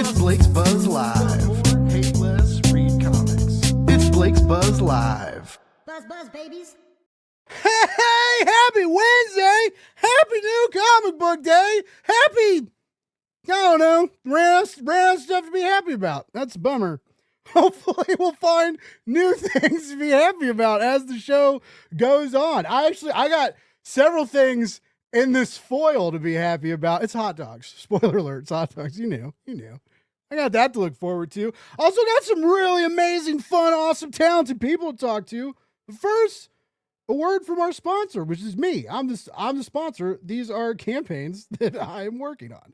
It's Blake's Buzz Live. Hate less, read comics. It's Blake's Buzz Live. Buzz, buzz, babies. Hey, happy Wednesday! Happy new comic book day! Happy, I don't know, random stuff to be happy about. That's a bummer. Hopefully we'll find new things to be happy about as the show goes on. I got several things in this foil to be happy about. It's hot dogs. Spoiler alert, it's hot dogs. You knew. I got that to look forward to. Also got some really amazing, fun, awesome, talented people to talk to. But first, a word from our sponsor, which is me. I'm the sponsor. These are campaigns that I am working on.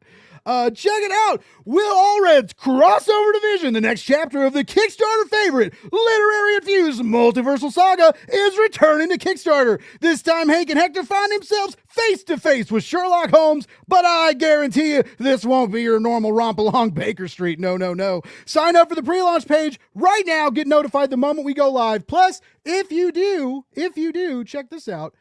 Check it out. Will Allred's crossover division, the next chapter of the Kickstarter favorite, literary infused multiversal saga, is returning to Kickstarter. This time, Hank and Hector find themselves face to face with Sherlock Holmes, but I guarantee you this won't be your normal romp along Baker Street. No. Sign up for the pre-launch page right now. Get notified the moment we go live. Plus, if you do, check this out.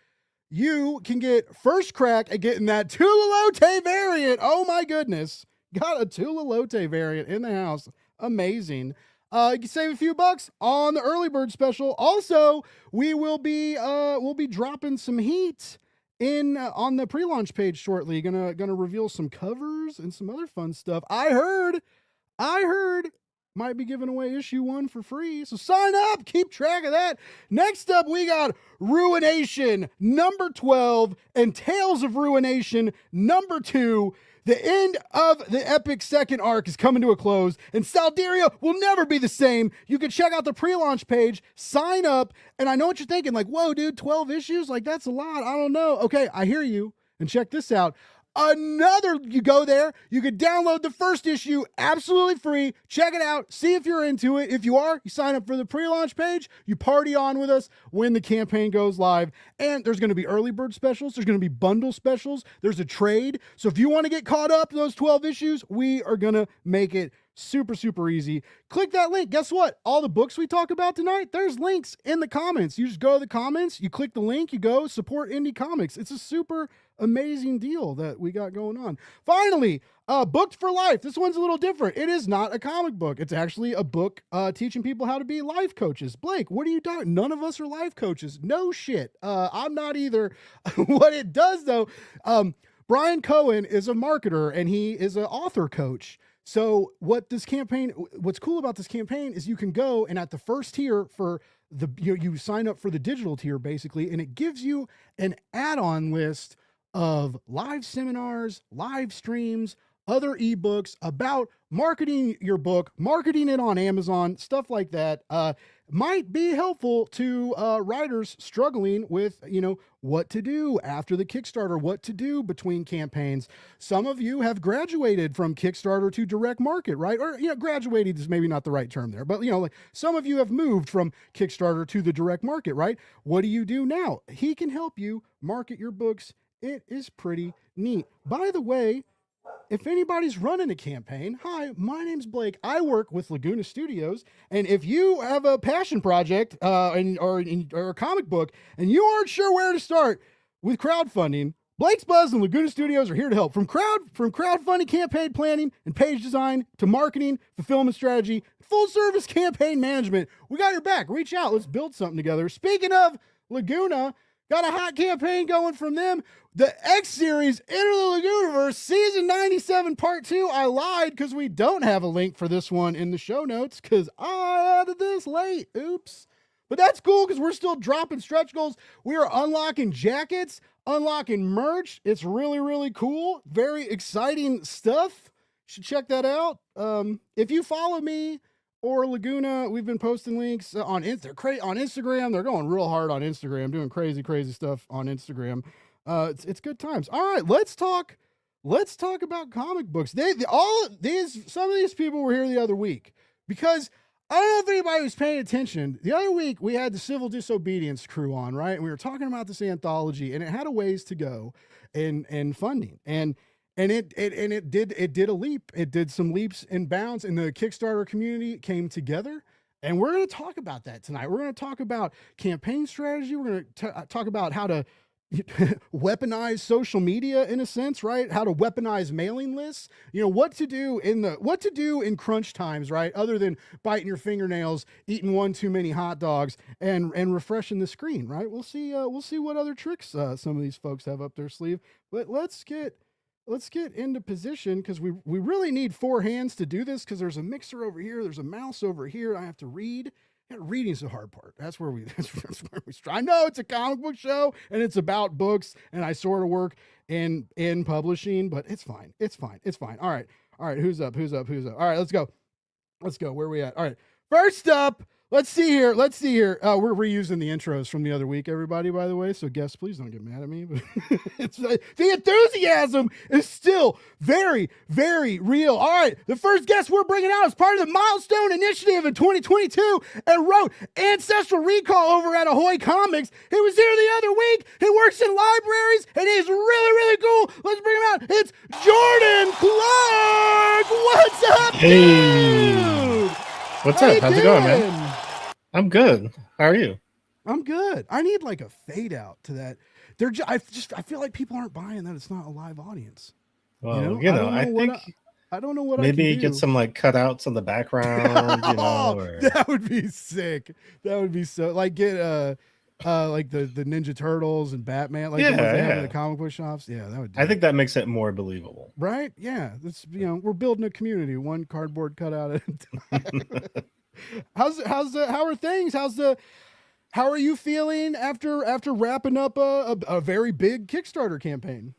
You can get first crack at getting that Tula Lote variant. Oh my goodness. Got a Tula Lote variant in the house. Amazing. You can save a few bucks on the early bird special. Also, we'll be dropping some heat in on the pre-launch page shortly. Gonna reveal some covers and some other fun stuff. I heard might be giving away issue 1 for free. So sign up, keep track of that. Next up, we got Ruination number 12 and Tales of Ruination number 2. The end of the epic second arc is coming to a close, and Salderia will never be the same. You can check out the pre-launch page, sign up, and I know what you're thinking, like, whoa, dude, 12 issues? Like, that's a lot. I don't know. Okay, I hear you. And check this out. You go there, you can download the first issue absolutely free. Check it out, see if you're into it. If you are, you sign up for the pre-launch page, you party on with us when the campaign goes live. And there's going to be early bird specials, there's going to be bundle specials, there's a trade. So if you want to get caught up in those 12 issues, we are going to make it super easy. Click that link. Guess what? All the books we talk about tonight, there's links in the comments. You just go to the comments, you click the link, you go support indie comics. It's a super amazing deal that we got going on. Finally, Booked for Life. This one's a little different. It is not a comic book. It's actually a book teaching people how to be life coaches. Blake, what are you talking? None of us are life coaches. No shit. I'm not either. What it does though, Brian Cohen is a marketer and he is an author coach. So what's cool about this campaign is you can go and at the first tier for you sign up for the digital tier basically, and it gives you an add-on list of live seminars, live streams, other ebooks about marketing your book, marketing it on Amazon, stuff like that. Might be helpful to writers struggling with, what to do after the Kickstarter, what to do between campaigns. Some of you have graduated from Kickstarter to direct market, right? Or, graduated is maybe not the right term there, but, like some of you have moved from Kickstarter to the direct market, right? What do you do now? He can help you market your books. It is pretty neat. By the way, if anybody's running a campaign, hi, my name's Blake. I work with Laguna Studios. And if you have a passion project or a comic book and you aren't sure where to start with crowdfunding, Blake's Buzz and Laguna Studios are here to help. From crowdfunding, campaign planning, and page design to marketing, fulfillment strategy, full service campaign management. We got your back. Reach out. Let's build something together. Speaking of Laguna, got a hot campaign going from them. The X series, Enter the Laguniverse, season 97, part 2. I lied because we don't have a link for this one in the show notes because I added this late. Oops. But that's cool because we're still dropping stretch goals. We are unlocking jackets, unlocking merch. It's really cool. Very exciting stuff. You should check that out. If you follow me or Laguna, we've been posting links on Instagram. They're going real hard on Instagram, doing crazy stuff on Instagram. It's good times. All right, let's talk about comic books. Some of these people were here the other week because I don't know if anybody was paying attention. The other week we had the Civil Disobedience crew on, right? And we were talking about this anthology, and it had a ways to go in funding. And it did a leap. It did some leaps and bounds, and the Kickstarter community came together. And we're going to talk about that tonight. We're going to talk about campaign strategy. We're going to talk about how to weaponize social media in a sense, right? How to weaponize mailing lists, what to do in crunch times, right? Other than biting your fingernails, eating one too many hot dogs, and refreshing the screen, right? We'll see what other tricks some of these folks have up their sleeve. But let's get into position, because we really need 4 hands to do this, because there's a mixer over here, there's a mouse over here. I have to read. Yeah, reading's the hard part. That's where we I know it's a comic book show and it's about books, and I sort of work in publishing, but it's fine. It's fine. All right. Who's up? All right, let's go. Where are we at? All right. First up, let's see here. We're reusing the intros from the other week, everybody, by the way. So guests, please don't get mad at me. But it's the enthusiasm is still very, very real. All right. The first guest we're bringing out is part of the Milestone Initiative in 2022 and wrote Ancestral Recall over at Ahoy Comics. He was here the other week. He works in libraries and he's really, really cool. Let's bring him out. It's Jordan Clark. What's up, dude? What's up? How's it going, man? I'm good. How are you? I'm good. I need like a fade out to that. I feel like people aren't buying that it's not a live audience. Well, I think I don't know what maybe I can do. Get some like cutouts in the background. Or... That would be sick. That would be so like get like the Ninja Turtles and Batman, like the ones they have in the comic book shops. Yeah, that would. I think that makes it more believable, right? Yeah, that's we're building a community, one cardboard cutout at a time. How are things? How are you feeling after wrapping up a very big Kickstarter campaign?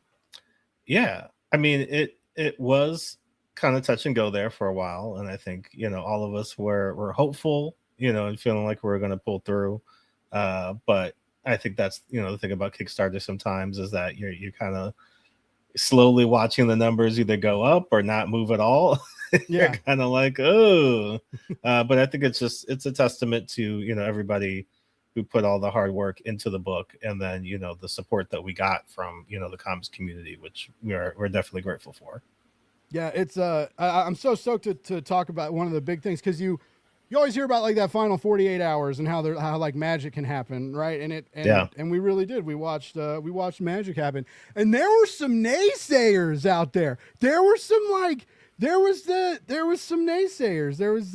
Yeah, I mean it was kind of touch and go there for a while, and I think all of us were hopeful, and feeling like we were going to pull through. But I think that's the thing about Kickstarter sometimes is that you're kind of slowly watching the numbers either go up or not move at all. You're kind of like, oh, but I think it's a testament to everybody who put all the hard work into the book, and then the support that we got from the comics community, which we're definitely grateful for. Yeah, it's I'm so stoked to talk about one of the big things, because you always hear about like that final 48 hours and how like magic can happen, right? And we really did. We watched magic happen, and there were some naysayers out there. There was some naysayers. There was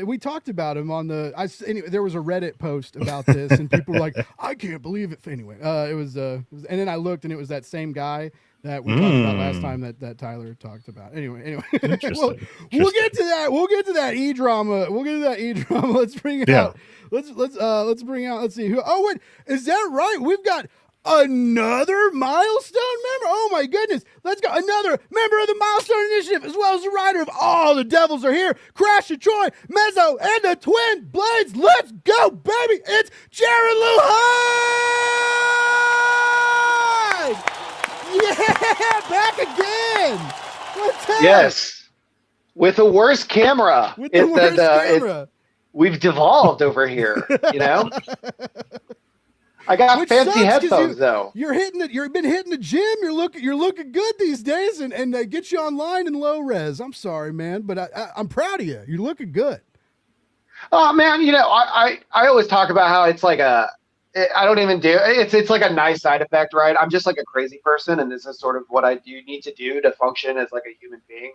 we talked about him on anyway, there was a Reddit post about this, and people were like, I can't believe it. Anyway, it was and then I looked, and it was that same guy that we talked about last time that Tyler talked about. Anyway, we'll get to that. We'll get to that e-drama. Let's bring out. Let's bring out. Let's see who. Oh wait, is that right? We've got another Milestone member. Oh my goodness. Let's go. Another member of the Milestone Initiative, as well as the writer of All the Devils Are Here, Crash and Troy, Mezzo, and the Twin Blades. Let's go, baby. It's Jared Luhide. Yeah, back again. What's up? Yes, with a worse camera. We've devolved over here, I got fancy headphones though. You've been hitting the gym. You're looking good these days, and they get you online in low res. I'm sorry, man, but I'm proud of you. You're looking good. Oh man, I always talk about how it's like I don't even do it's like a nice side effect, right? I'm just like a crazy person, and this is sort of what I do need to do to function as like a human being.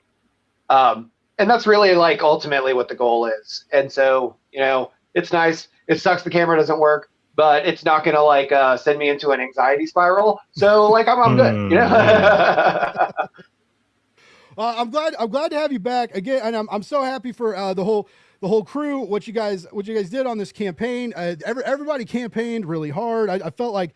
And that's really like ultimately what the goal is. And so, it's nice. It sucks the camera doesn't work, but it's not going to like send me into an anxiety spiral. So like I'm good, I'm glad to have you back again, and I'm so happy for the whole crew. What you guys did on this campaign. Everybody campaigned really hard. I felt like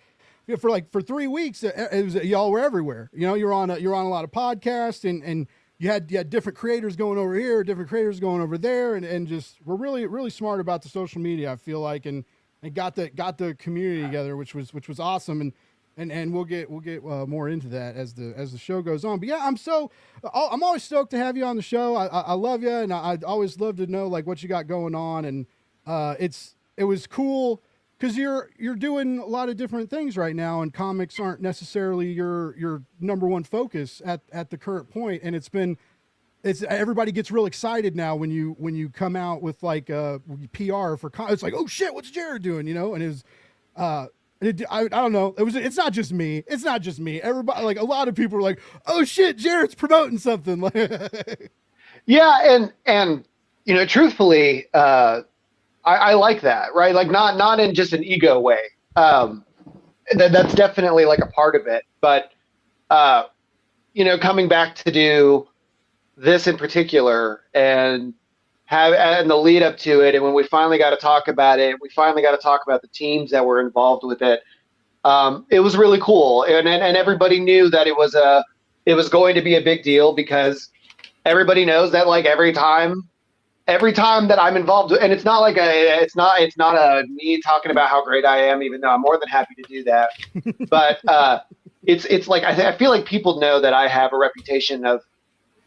for 3 weeks it was y'all were everywhere. You're on a lot of podcasts, and you had different creators going over here, different creators going over there, and just we're really, really smart about the social media, I feel like, and got the community together, which was awesome, and we'll get more into that as the show goes on. But yeah, I'm always stoked to have you on the show. I love you, and I'd always love to know like what you got going on, and it was cool because you're doing a lot of different things right now, and comics aren't necessarily your number one focus at the current point, and everybody gets real excited now when you come out with like PR for it's like, oh shit, what's Jared doing, and I don't know. It's not just me. It's not just me. Everybody, like a lot of people are like, oh shit, Jared's promoting something. Yeah, and truthfully, I like that, right? Like not in just an ego way. That's definitely like a part of it. But coming back to do this in particular and the lead up to it, and when we finally got to talk about it, we finally got to talk about the teams that were involved with it. It was really cool, and everybody knew that it was going to be a big deal because everybody knows that like every time that I'm involved, and it's not a me talking about how great I am, even though I'm more than happy to do that. But it's like I feel like people know that I have a reputation of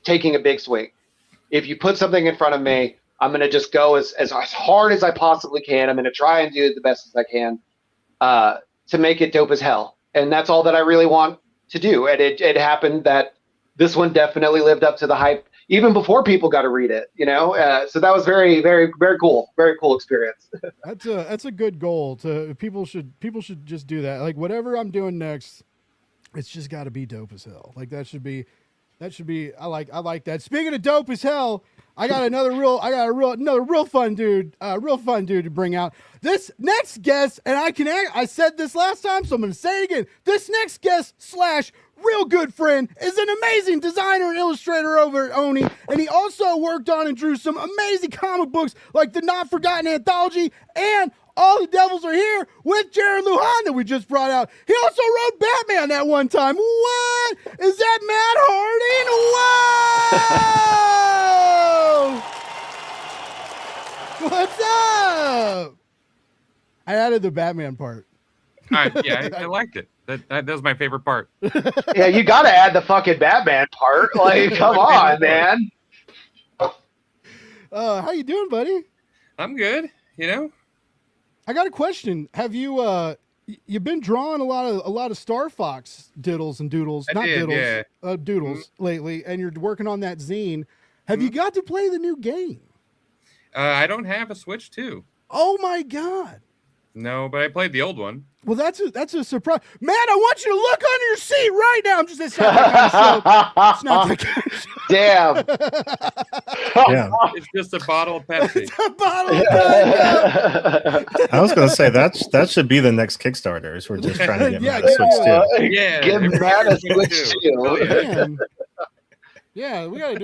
taking a big swing. If you put something in front of me, I'm going to just go as hard as I possibly can. I'm going to try and do it the best as I can to make it dope as hell. And that's all that I really want to do. And it happened that this one definitely lived up to the hype even before people got to read it, so that was very, very, very cool. Very cool experience. That's a good goal. People should just do that. Like whatever I'm doing next, it's just got to be dope as hell. Like that should be, I like that. Speaking of dope as hell, I got another real fun dude to bring out. This next guest, and I said this last time, so I'm going to say it again. This next guest / real good friend is an amazing designer and illustrator over at Oni, and he also worked on and drew some amazing comic books like the Not Forgotten Anthology and All the Devils Are Here with Jared Lujan that we just brought out. He also wrote Batman that one time. What? Is that Matt Harding? Whoa! What's up? I added the Batman part. I liked it. That was my favorite part. Yeah, you got to add the fucking Batman part. Like, come on, man. How you doing, buddy? I'm good. I got a question. Have you you've been drawing a lot of Star Fox diddles and doodles, doodles lately, and you're working on that zine. Have you got to play the new game? I don't have a Switch 2. Oh my god. No, but I played the old one. Well, that's a surprise. Matt, I want you to look under your seat right now. I'm just it's not that kind of show. It's not that kind of show. Damn. Yeah. It's just a bottle of Pepsi. It's a bottle of Pepsi. I was going to say that should be the next Kickstarter. We're just trying to get Matt a Switch 2. Yeah. Give Matt a Switch 2. Oh, yeah. Man. Yeah, we gotta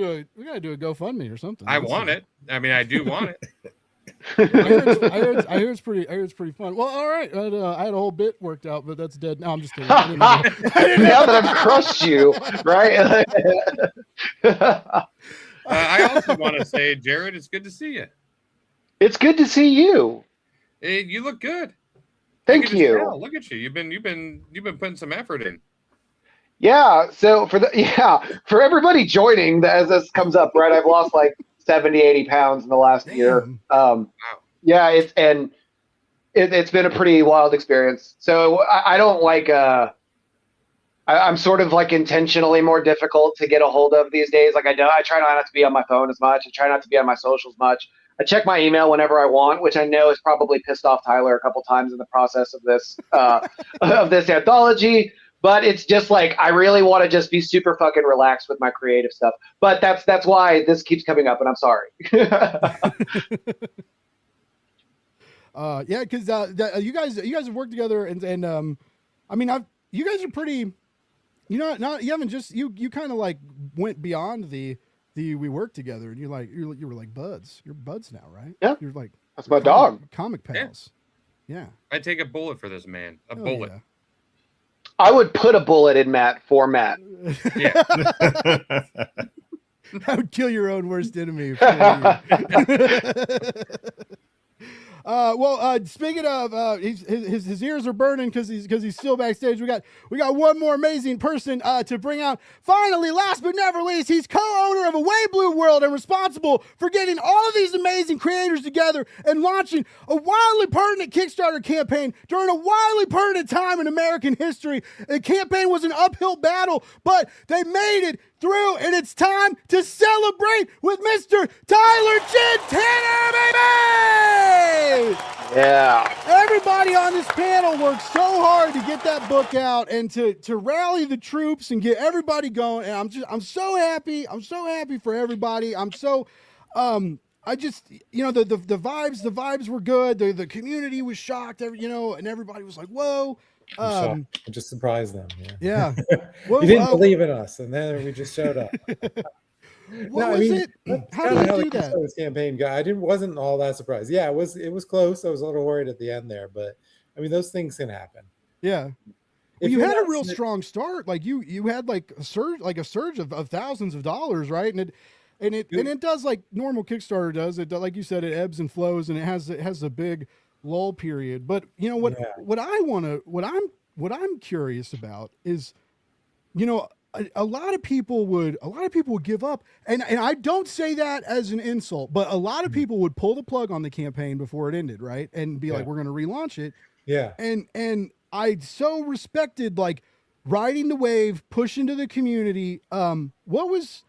do a GoFundMe or something. I want it. I mean, I do want it. I hear it's pretty fun. Well, all right. I had a whole bit worked out, but that's dead. No, I'm just kidding. Now that I've crushed you, right? I also want to say, Jared, it's good to see you. It's good to see you. Hey, you look good. Thank you. Look at you. You've been putting some effort in. Yeah. So for everybody joining, as this comes up, right? I've lost like 70, 80 pounds in the last year. Wow. Yeah, it's been a pretty wild experience. So I don't like I'm sort of like intentionally more difficult to get a hold of these days. Like I try not to be on my phone as much. I try not to be on my socials much. I check my email whenever I want, which I know has probably pissed off Tyler a couple times in the process of this of this anthology. But it's just like I really want to just be super fucking relaxed with my creative stuff. But that's why this keeps coming up, and I'm sorry. Yeah, because you guys have worked together, and I mean, you guys are pretty. You haven't just you kind of like went beyond the we worked together, and you were like buds. You're buds now, right? Yeah, you're like that's my dog. Comic pals. Yeah. I'd take a bullet for this man. A bullet. Yeah. I would put a bullet in Matt for Matt. Yeah. I would kill your own worst enemy. Speaking of, his ears are burning because he's still backstage. We got one more amazing person to bring out. Finally, last but never least, he's co-owner of Away Blue World and responsible for getting all of these amazing creators together and launching a wildly pertinent Kickstarter campaign during a wildly pertinent time in American history. The campaign was an uphill battle, but they made it through, and it's time to celebrate with Mr. Tyler Gentana, baby! Yeah. Everybody on the this panel worked so hard to get that book out and to rally the troops and get everybody going. And I'm so happy. I'm so happy for everybody. I'm so, I just, the vibes were good. The community was shocked, and everybody was like, whoa. I just surprised them. Yeah. You didn't believe in us, and then we just showed up. What was it? How did you do that? This campaign guy, wasn't all that surprised. Yeah, it was close. I was a little worried at the end there, but I mean, those things can happen. Yeah. Well, you had a real strong start. Like you had like a surge of thousands of dollars, right? And it does like normal Kickstarter does. It like you said, it ebbs and flows, and it has a big lull period. But what I'm curious about is, a lot of people would give up, and I don't say that as an insult, but a lot of people would pull the plug on the campaign before it ended, right? And be like, we're going to relaunch it. Yeah. And I so respected like riding the wave, pushing to the community. What was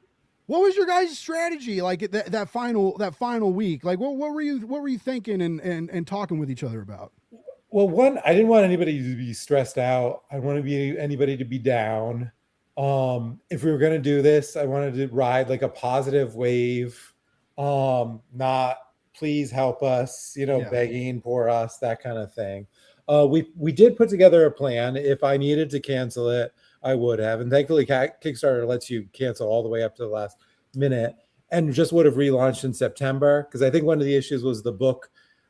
your guys' strategy like that final week? Like what were you thinking and talking with each other about? Well, one, I didn't want anybody to be stressed out. I didn't want anybody to be down. If we were going to do this, I wanted to ride like a positive wave, not please help us, begging for us, that kind of thing. We did put together a plan. If I needed to cancel it, I would have. And thankfully Kickstarter lets you cancel all the way up to the last minute, and just would have relaunched in September. Because I think one of the issues was the book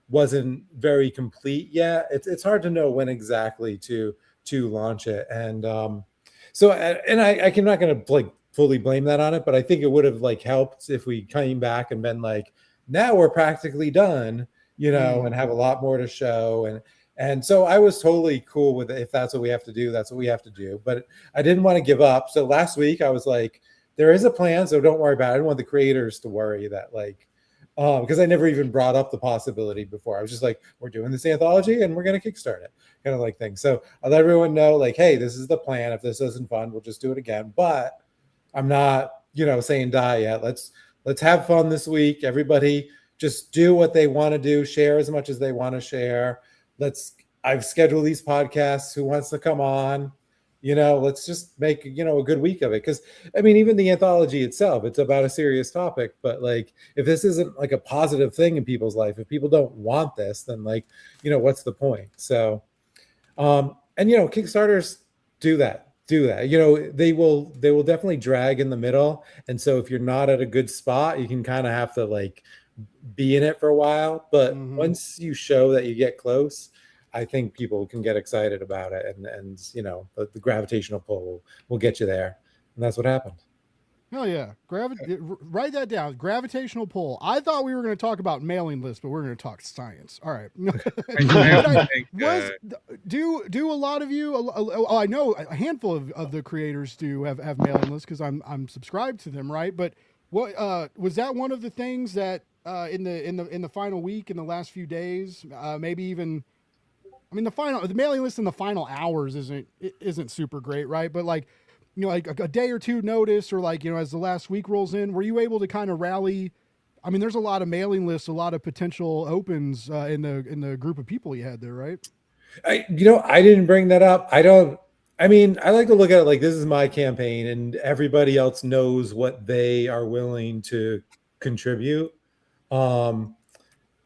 wasn't very complete yet. It's hard to know when exactly to launch it. And, so, and I'm not going to like fully blame that on it, but I think it would have like helped if we came back and been like, now we're practically done, and have a lot more to show. And so I was totally cool with it. If that's what we have to do, that's what we have to do. But I didn't want to give up. So last week I was like, there is a plan, so don't worry about it. I didn't want the creators to worry that like, because I never even brought up the possibility before. I was just like, we're doing this anthology and we're going to kickstart it, kind of like thing. So I let everyone know like, hey, this is the plan. If this isn't fun, we'll just do it again. But I'm not, saying die yet. Let's have fun this week. Everybody just do what they want to do. Share as much as they want to share. I've scheduled these podcasts. Who wants to come on? Let's just make, a good week of it. Because, I mean, even the anthology itself, it's about a serious topic. But, like, if this isn't, like, a positive thing in people's life, if people don't want this, then, like, what's the point? So, and, Kickstarters do that. They will definitely drag in the middle. And so if you're not at a good spot, you can kind of have to, like, be in it for a while. But once you show that you get close, I think people can get excited about it, and the gravitational pull will get you there, and that's what happened. Oh yeah, write that down. Gravitational pull. I thought we were going to talk about mailing lists, but we're going to talk science. All right. Do a lot of you? I know a handful of the creators do have mailing lists because I'm subscribed to them, right? But what was that one of the things that in the final week, in the last few days, maybe even. I mean, the mailing list in the final hours isn't super great, right? But like, like a day or two notice, or like, as the last week rolls in, were you able to kind of rally? I mean, there's a lot of mailing lists, a lot of potential opens in the group of people you had there, right? I didn't bring that up. I like to look at it like this is my campaign, and everybody else knows what they are willing to contribute. So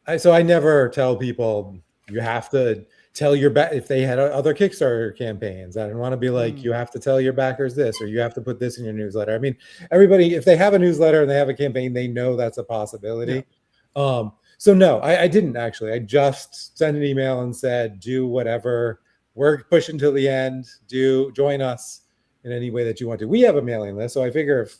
I never tell people you have to tell your if they had other Kickstarter campaigns. I didn't want to be like, you have to tell your backers this, or you have to put this in your newsletter. I mean, everybody, if they have a newsletter and they have a campaign, they know that's a possibility. Yeah. So no, I didn't actually. I just sent an email and said, do whatever. We're pushing till the end. Join us in any way that you want to. We have a mailing list, so I figure if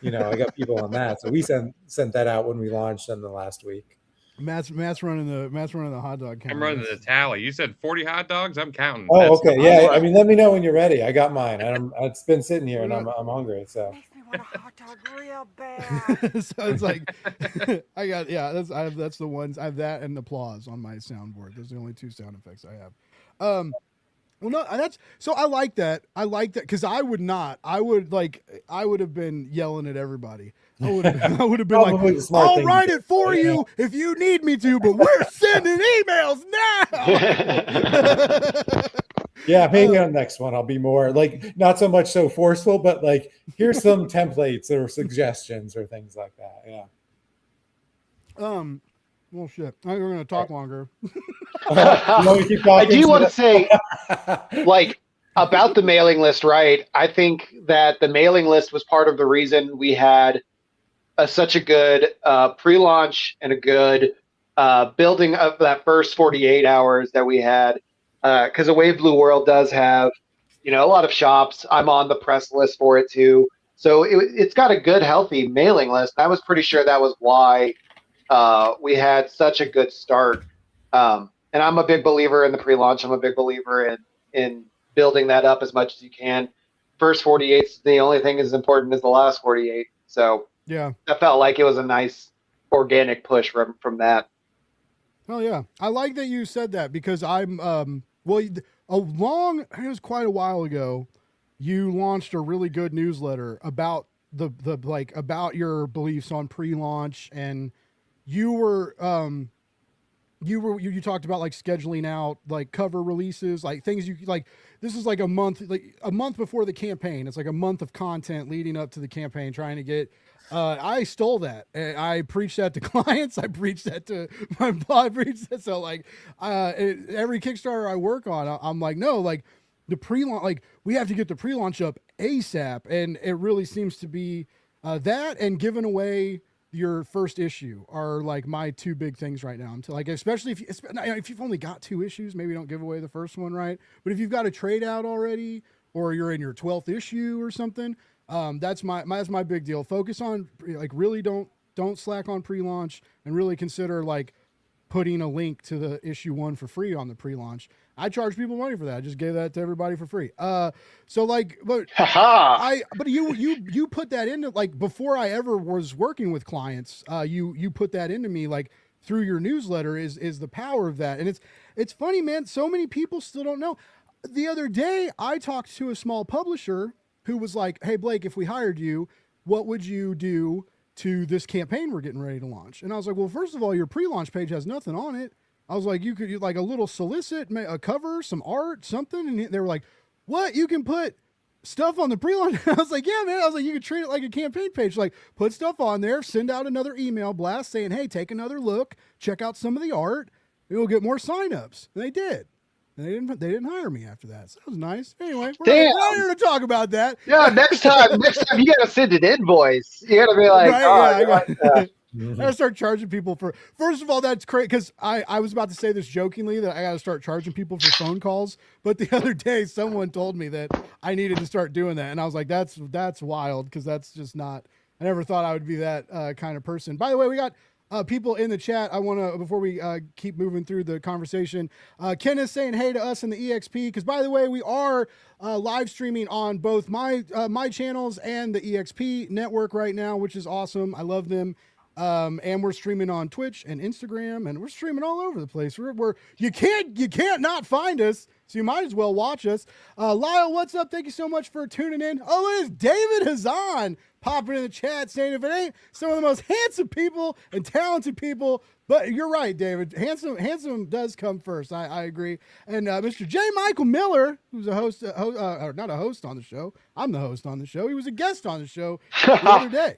I got people on that. So we sent that out when we launched in the last week. Matt's running the hot dog count. I'm running the tally. You said 40 hot dogs. I'm counting. Oh, okay. Yeah. I mean, let me know when you're ready. I got mine. It's been sitting here, and I'm hungry. So. Makes me want a hot dog real bad. So it's like I got that's the ones I have, that and applause on my soundboard. Those are the only two sound effects I have. Well, no, that's so I like that because I would have been yelling at everybody. I would have been like, Probably the smart I'll thing to write do. it for Yeah. you if you need me to, but we're sending emails now. Yeah, maybe on the next one I'll be more like not so much so forceful, but like here's some templates or suggestions or things like that. Yeah. Well, shit. I think we're gonna talk longer. You want me to keep I talking? do want to say, like, about the mailing list, right? I think that the mailing list was part of the reason we had such a good pre-launch and a good building of that first 48 hours that we had. Because the Wave Blue World does have, a lot of shops. I'm on the press list for it too. So it's got a good, healthy mailing list. I was pretty sure that was why we had such a good start. And I'm a big believer in the pre-launch. I'm a big believer in building that up as much as you can. First 48, the only thing as important as the last 48. So Yeah. I felt like it was a nice organic push from that. Oh yeah, I like that you said that because I'm it was quite a while ago. You launched a really good newsletter about about your beliefs on pre-launch, and you talked about like scheduling out like cover releases, like things you like. This is like a month before the campaign. It's like a month of content leading up to the campaign, trying to get. I stole that. And I preached that to clients. I preached that to my blog. I preached that. So like, every Kickstarter I work on, I'm like, no, like the pre-launch, like we have to get the pre-launch up ASAP. And it really seems to be that and giving away your first issue are like my two big things right now. Like, especially if you've only got 2 issues, maybe don't give away the first one, right? But if you've got a trade out already, or you're in your 12th issue or something, that's my big deal. Focus on like really don't slack on pre-launch, and really consider like putting a link to the issue 1 for free on the pre-launch. I charge people money for that. I just gave that to everybody for free. So like, but you put that into like before I ever was working with clients. You put that into me like through your newsletter is the power of that. And it's funny, man. So many people still don't know. The other day I talked to a small publisher who was like, "Hey Blake, if we hired you, what would you do to this campaign we're getting ready to launch?" And I was like, "Well, first of all, your pre-launch page has nothing on it." I was like, "You could like a little solicit, a cover, some art, something." And they were like, "What? You can put stuff on the pre-launch?" I was like, "Yeah, man." I was like, "You could treat it like a campaign page. Like put stuff on there, send out another email blast saying, 'Hey, take another look, check out some of the art. You'll get more signups." And they did. And they didn't hire me after that. So that was nice. Anyway, we're not here to talk about that. Yeah, next time you gotta send an invoice. You gotta be like, Right, oh, I gotta start charging people for. First of all, that's great because I was about to say this jokingly that I gotta start charging people for phone calls. But the other day, someone told me that I needed to start doing that, and I was like, that's wild because that's just not. I never thought I would be that kind of person. By the way, we got people in the chat. I want to, before we keep moving through the conversation, Ken is saying hey to us in the EXP because, by the way, we are live streaming on both my channels and the EXP network right now, which is awesome. I love them. And we're streaming on Twitch and Instagram, and we're streaming all over the place. We're you can't not find us, so you might as well watch us. Lyle, what's up? Thank you so much for tuning in. Oh, it is David Hazan popping in the chat saying if it ain't some of the most handsome people and talented people, but you're right, David. Handsome does come first. I agree. And Mr. J. Michael Miller, who's a host, or not a host on the show. I'm the host on the show. He was a guest on the show the other day.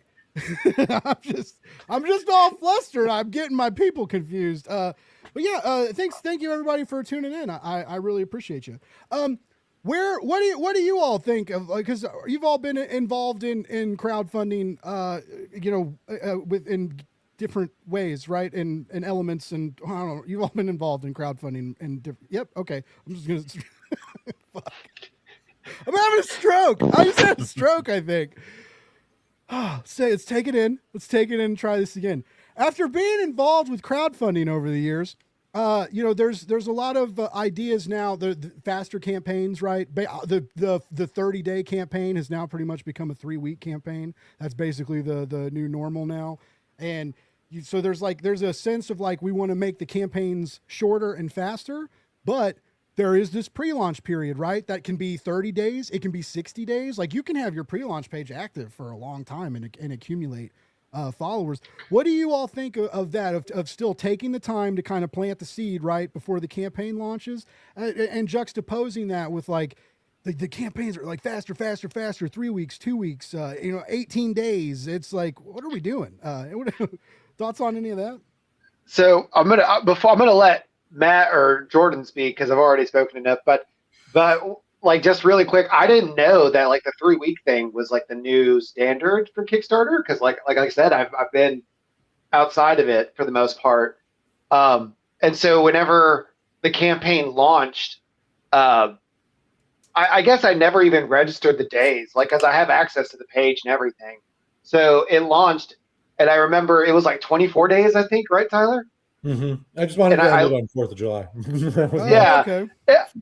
I'm just all flustered. I'm getting my people confused. But yeah, thank you everybody for tuning in. I really appreciate you. What do you all think of? Because you've all been involved in crowdfunding, within different ways, right? In elements, and I don't know. You've all been involved in crowdfunding in different. Yep. Okay. I'm just gonna. Fuck. I'm having a stroke. I just had a stroke, I think. Say, let's take it in. Let's take it in and try this again. After being involved with crowdfunding over the years, there's a lot of ideas now. The faster campaigns, right? The 30-day campaign has now pretty much become a 3-week campaign. That's basically the new normal now. And so there's a sense of like we want to make the campaigns shorter and faster, but there is this pre-launch period, right? That can be 30 days. It can be 60 days. Like you can have your pre-launch page active for a long time and accumulate followers. What do you all think of that? Of still taking the time to kind of plant the seed right before the campaign launches, and juxtaposing that with like the campaigns are like faster, 3 weeks, 2 weeks, 18 days. It's like, what are we doing? Thoughts on any of that? So I'm gonna let Matt or Jordan speak because I've already spoken enough. But like just really quick, I didn't know that like the 3-week thing was like the new standard for Kickstarter because like I said, I've been outside of it for the most part. And so whenever the campaign launched, I guess I never even registered the days, like because I have access to the page and everything. So it launched, and I remember it was like 24 days, I think, right, Tyler? Mm-hmm. I just wanted to end it on 4th of July. Yeah. Okay.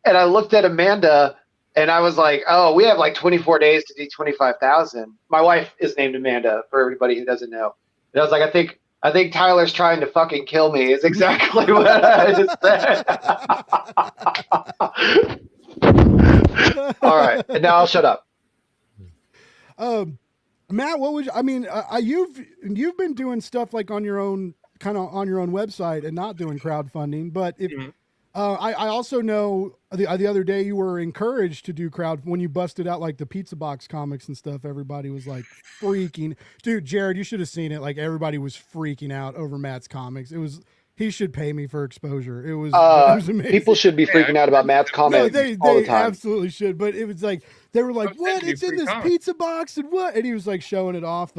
And I looked at Amanda, and I was like, "Oh, we have like 24 days to do 25,000." My wife is named Amanda, for everybody who doesn't know. And I was like, I think Tyler's trying to fucking kill me. Is exactly what I just said. All right, and now I'll shut up. Matt, what would you, I mean? You've been doing stuff like on your own, kind of on your own website, and not doing crowdfunding. But if I also know the other day you were encouraged to do when you busted out like the pizza box comics and stuff. Everybody was like freaking. Dude, Jared, you should have seen it. Like everybody was freaking out over Matt's comics. He should pay me for exposure. It was amazing. People should be freaking out about Matt's comments all the time. Absolutely should. But it was like they were like, "What? It's in this pizza box and what?" And he was like showing it off.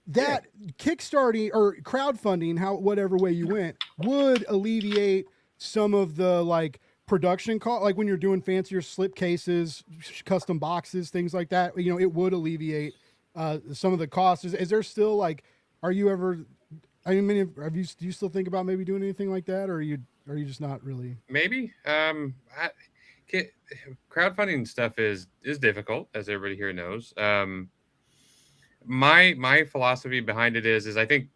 That Kickstarting or crowdfunding, whatever way you went, would alleviate some of the like production cost, like when you're doing fancier slip cases, custom boxes, things like that. It would alleviate some of the costs. Is there still like? Are you ever? I mean, do you still think about maybe doing anything like that, or are you just not really? Maybe. Crowdfunding stuff is difficult, as everybody here knows. My philosophy behind it is I think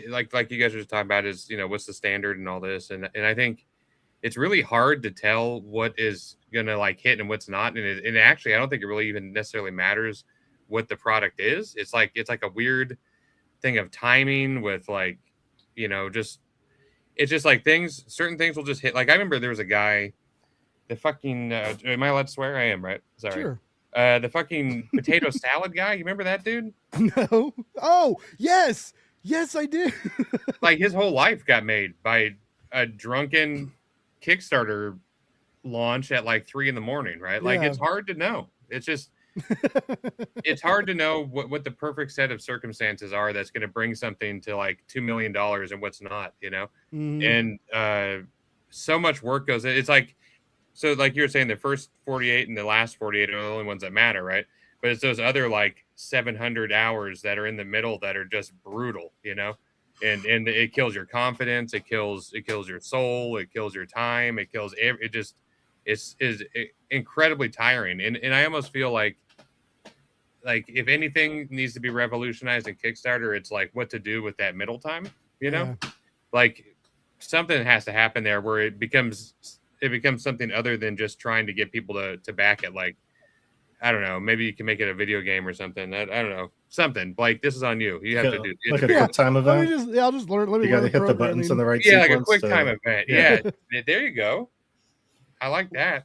like you guys were just talking about is what's the standard and all this, and I think it's really hard to tell what is gonna like hit and what's not, and actually I don't think it really even necessarily matters what the product is. It's like a weird thing of timing with like it's just like certain things will just hit. Like I remember there was a guy, the fucking am I allowed to swear? I am, right? Sorry. Sure. The fucking potato salad guy, you remember that dude? No. Oh yes, I do. Like his whole life got made by a drunken Kickstarter launch at like 3 a.m, right? Like it's hard to know. It's just it's hard to know what the perfect set of circumstances are that's going to bring something to like $2 million and what's not, and so much work goes. It's like, so like you were saying, the first 48 and the last 48 are the only ones that matter, right? But it's those other like 700 hours that are in the middle that are just brutal, and it kills your confidence, it kills your soul, it kills your time, it's incredibly tiring, and I almost feel like if anything needs to be revolutionized in Kickstarter, it's like what to do with that middle time, like something has to happen there where it becomes something other than just trying to get people to back it. Like, I don't know, maybe you can make it a video game or something. I don't know, something like this is on you. You have to do like a quick time event. I'll just learn. Let me. You got to hit the buttons in the right sequence. Yeah, like a quick time event. Yeah, there you go. I like that.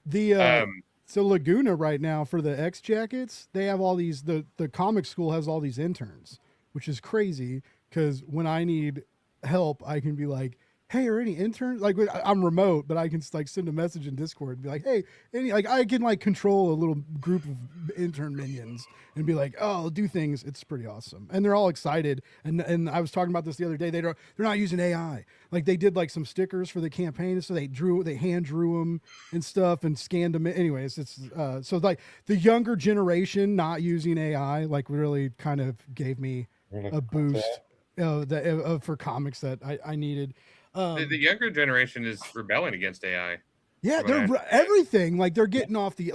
So Laguna right now for the X jackets, they have all these. The comic school has all these interns, which is crazy because when I need help, I can be like, "Hey, are any interns?" Like I'm remote, but I can like send a message in Discord and be like, "Hey, I can like control a little group of intern minions and be like, oh, I'll do things." It's pretty awesome, and they're all excited. And I was talking about this the other day. They're not using AI. Like they did like some stickers for the campaign, so they hand drew them and stuff and scanned them. Anyways, it's so like the younger generation not using AI like really kind of gave me a boost for comics that I needed. The younger generation is rebelling against AI. Yeah, they're everything. Like they're getting off the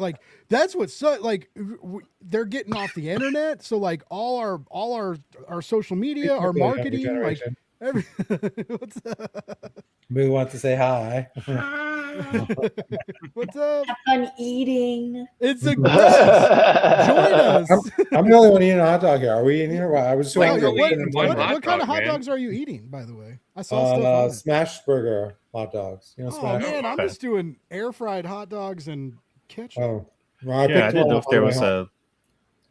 that's what's they're getting off the internet. So like all our social media, our marketing, like what's We want to say hi. What's up? Have fun eating. It's a guest. Join us. I'm the only one eating a hot dog here. Are we eating here? I was so Like, hungry. really eating one hot what kind of dog, hot man. dogs are you eating, by the way? I saw stuff on it. Smash burger hot dogs. You know, Oh smash. man, I'm Okay. just doing air fried hot dogs and ketchup. Oh, well, I Yeah, I picked didn't one know up if there on the was way home.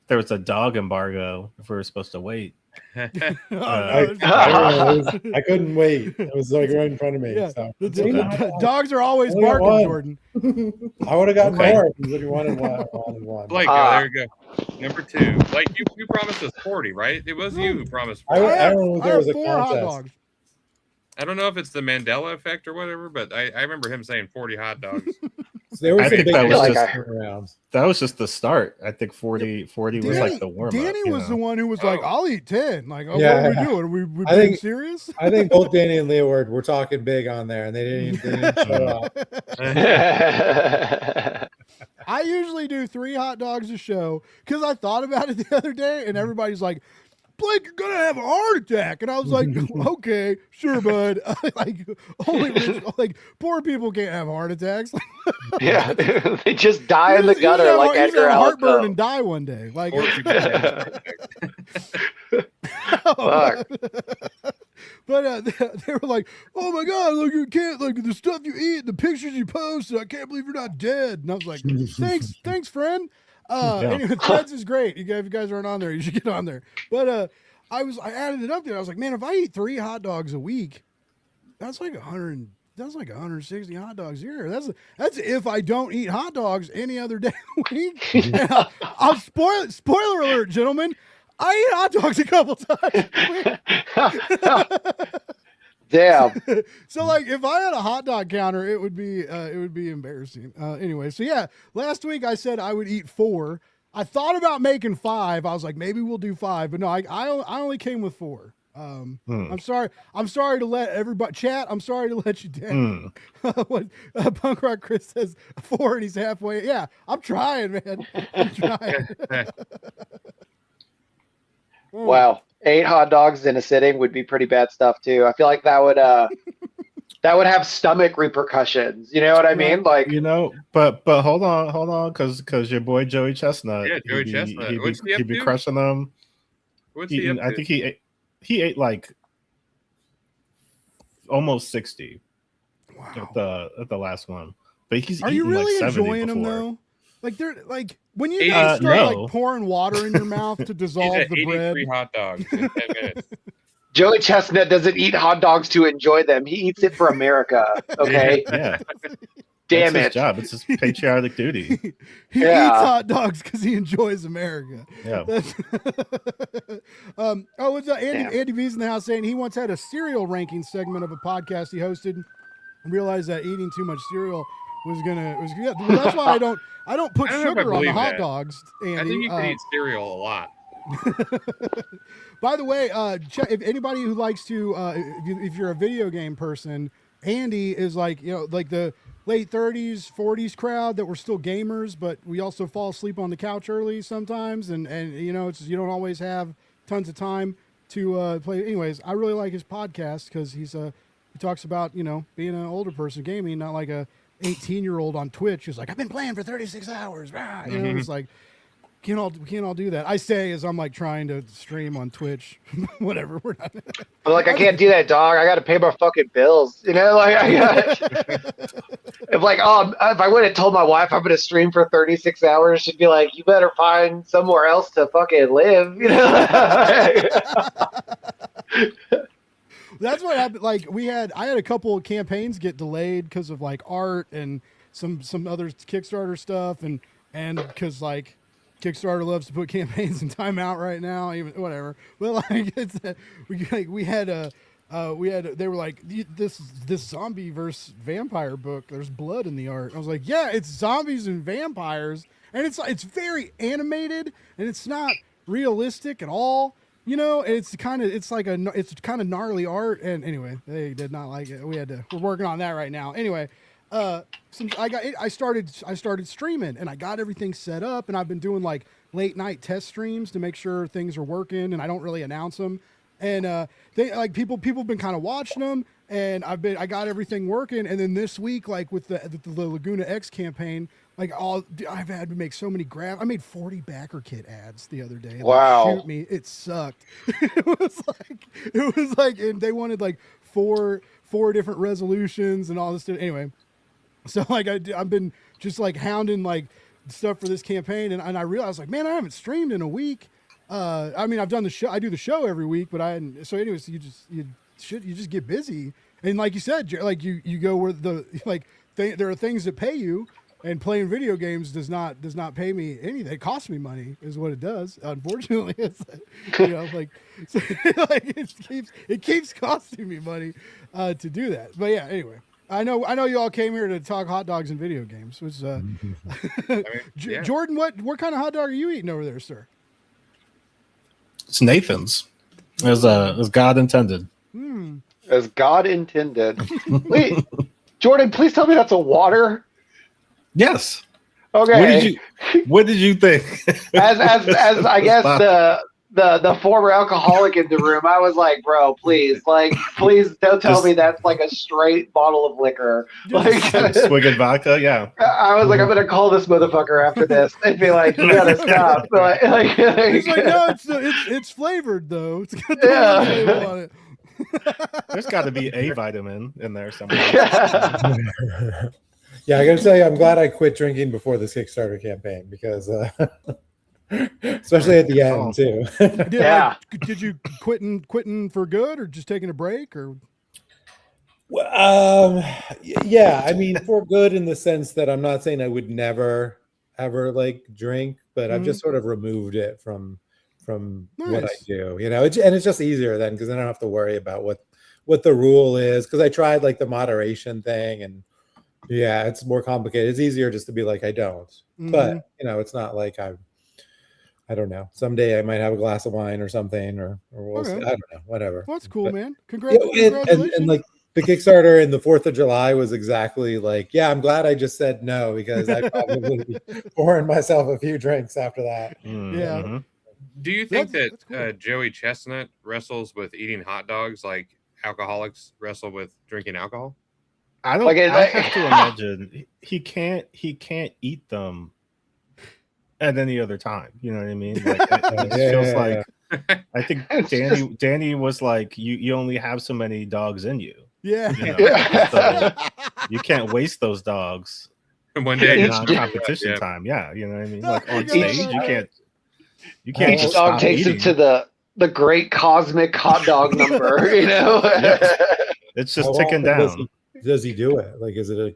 there was a dog embargo if we were supposed to wait. Oh, no, I there's- don't know, I couldn't wait. It was like right in front of me. Yeah, So. the dogs are always Only got barking, one. Jordan. I would have gotten Okay. more if you wanted one. I wanted one. Blake, there you go. Number 2. Like you promised us 40, right? It was you who promised 40. I don't know if I there have was a 4 hot contest. dogs. I don't know if it's the Mandela effect or whatever, but I remember him saying 40 hot dogs. So there was I some think big that was fights just- around. That was just the start. I think 40 was like the warm up. Danny was the one who was like, Oh. "I'll eat 10." Like, oh, Yeah. what are we doing? Are we I being think- serious? I think both Danny and Leo were talking big on there, and they didn't show up. I usually do 3 hot dogs a show because I thought about it the other day, and everybody's like, "Blake, you're gonna have a heart attack," and I was like, "Okay, sure, bud." Like, only rich, like poor people can't have heart attacks. Yeah, they just die in the You gutter just like have Edgar Allan heartburn Poe. and die one day. Like, Or people can't. Fuck. but they were like, "Oh my god, look, you can't like the stuff you eat, the pictures you post. I can't believe you're not dead." And I was like, "Thanks, friend." Anyway, Threads is great. If you guys aren't on there, you should get on there. But I added it up there. I was like, man, if I eat 3 hot dogs a week, that's like 100. That's like 160 hot dogs a year. That's if I don't eat hot dogs any other day of the week. And I'll spoiler alert, gentlemen. I eat hot dogs a couple times a week. Damn. So like if I had a hot dog counter, it would be embarrassing. Anyway, so yeah, last week I said I would eat 4. I thought about making 5. I was like, maybe we'll do 5, but no, I only came with 4. I'm sorry to let everybody chat. I'm sorry to let you down. What Punk Rock Chris says 4 and he's halfway. Yeah, I'm trying, man. I'm trying. Wow. 8 hot dogs in a sitting would be pretty bad stuff too. I feel like that would have stomach repercussions. You know what I mean? Like, You know, but hold on, because your boy Joey Chestnut, Yeah, Joey Chestnut. What's he up he'd be to? crushing them. What's he up I to? think he ate like almost 60 Wow. at the last one. But he's Are you eaten, really like 70 enjoying them before. though? Like they're like when you He guys ate- start no. like pouring water in your mouth to He's dissolve at the bread. 83 hot dogs in 10 minutes. Joey Chestnut doesn't eat hot dogs to enjoy them. He eats it for America. Okay. Yeah, Damn that's his it. job. It's his patriotic duty. He Yeah. eats hot dogs because he enjoys America. Yeah. That's what's up? Damn. Andy V's in the house saying he once had a cereal ranking segment of a podcast he hosted. Realized that eating too much cereal was yeah, well, that's why I don't put I don't know if I sugar on the believe hot that. dogs. Andy. I think you could eat cereal a lot. By the way, if anybody who likes to, if you're a video game person, Andy is like, like the late 30s, 40s crowd that we're still gamers, but we also fall asleep on the couch early sometimes. And it's you don't always have tons of time to play. Anyways, I really like his podcast because he talks about, being an older person gaming, not like a 18-year-old on Twitch who's like, I've been playing for 36 hours. Rah! It's like, we can't all do that. I say as I'm like trying to stream on Twitch, whatever. We're not. I'm like, I can't do that, dog. I got to pay my fucking bills. Like, if I would have told my wife I'm going to stream for 36 hours, she'd be like, you better find somewhere else to fucking live. That's what happened. Like I had a couple of campaigns get delayed because of like art and some other Kickstarter stuff, and because like Kickstarter loves to put campaigns in timeout right now, even whatever. But like they were like, this zombie versus vampire book, there's blood in the art. I was like, yeah, it's zombies and vampires, and it's very animated and it's not realistic at all. It's kind of gnarly art. And anyway, they did not like it. We're working on that right now. Anyway, I started streaming and I got everything set up, and I've been doing like late night test streams to make sure things are working, and I don't really announce them. And they like people have been kind of watching them, and I got everything working. And then this week, like with the Laguna X campaign, like I've had to make so many I made 40 backer kit ads the other day. Wow. Like, shoot me, it sucked. it was like, and they wanted like four different resolutions and all this stuff. Anyway, so like I've been just like hounding like stuff for this campaign, and I realized like, man, I haven't streamed in a week. I mean, I've done the show. I do the show every week, but so anyways, you just get busy, and like you said, like you go where there are things that pay you, and playing video games does not pay me anything. It costs me money, is what it does. Unfortunately, it's like it keeps costing me money to do that. But yeah, anyway. I know you all came here to talk hot dogs and video games. Which, yeah. Jordan, what kind of hot dog are you eating over there, sir? It's Nathan's, as God intended. As God intended. Wait, Jordan, please tell me that's a water. Yes. Okay. What did you think? as I guess the former alcoholic in the room, I was like, bro, please don't tell me that's like a straight bottle of liquor. Like swigging vodka, yeah. I was like, I'm gonna call this motherfucker after this and be like, you gotta stop. He's like, no, it's flavored though. It's got the flavor on it. There's got to be a vitamin in there somewhere. Yeah, I gotta tell you, I'm glad I quit drinking before this Kickstarter campaign because, especially at the end too. Did you quitting for good, or just taking a break, or? Yeah, I mean, for good in the sense that I'm not saying I would never ever like drink, but I've just sort of removed it from what I do, and it's just easier then because I don't have to worry about what the rule is, because I tried like the moderation thing, and yeah, it's more complicated. It's easier just to be like, I don't, but it's not like I don't know. Someday I might have a glass of wine or something, or we'll see. I don't know, whatever. Well, that's cool, but, man. Congratulations. And like the Kickstarter and the 4th of July was exactly like, yeah, I'm glad I just said no, because I probably would be pouring myself a few drinks after that. Yeah. Do you think that's cool. that Joey Chestnut wrestles with eating hot dogs like alcoholics wrestle with drinking alcohol? I don't. I have to imagine he can't eat them at any other time. You know what I mean? Like, it feels like I think Danny was like, you only have so many dogs in you. Yeah. So you can't waste those dogs. And one day on competition time. Yeah, you know what I mean? Like on stage, you can't. Each dog takes him to the great cosmic hot dog number. It's just ticking down. Does he do it? Like, is it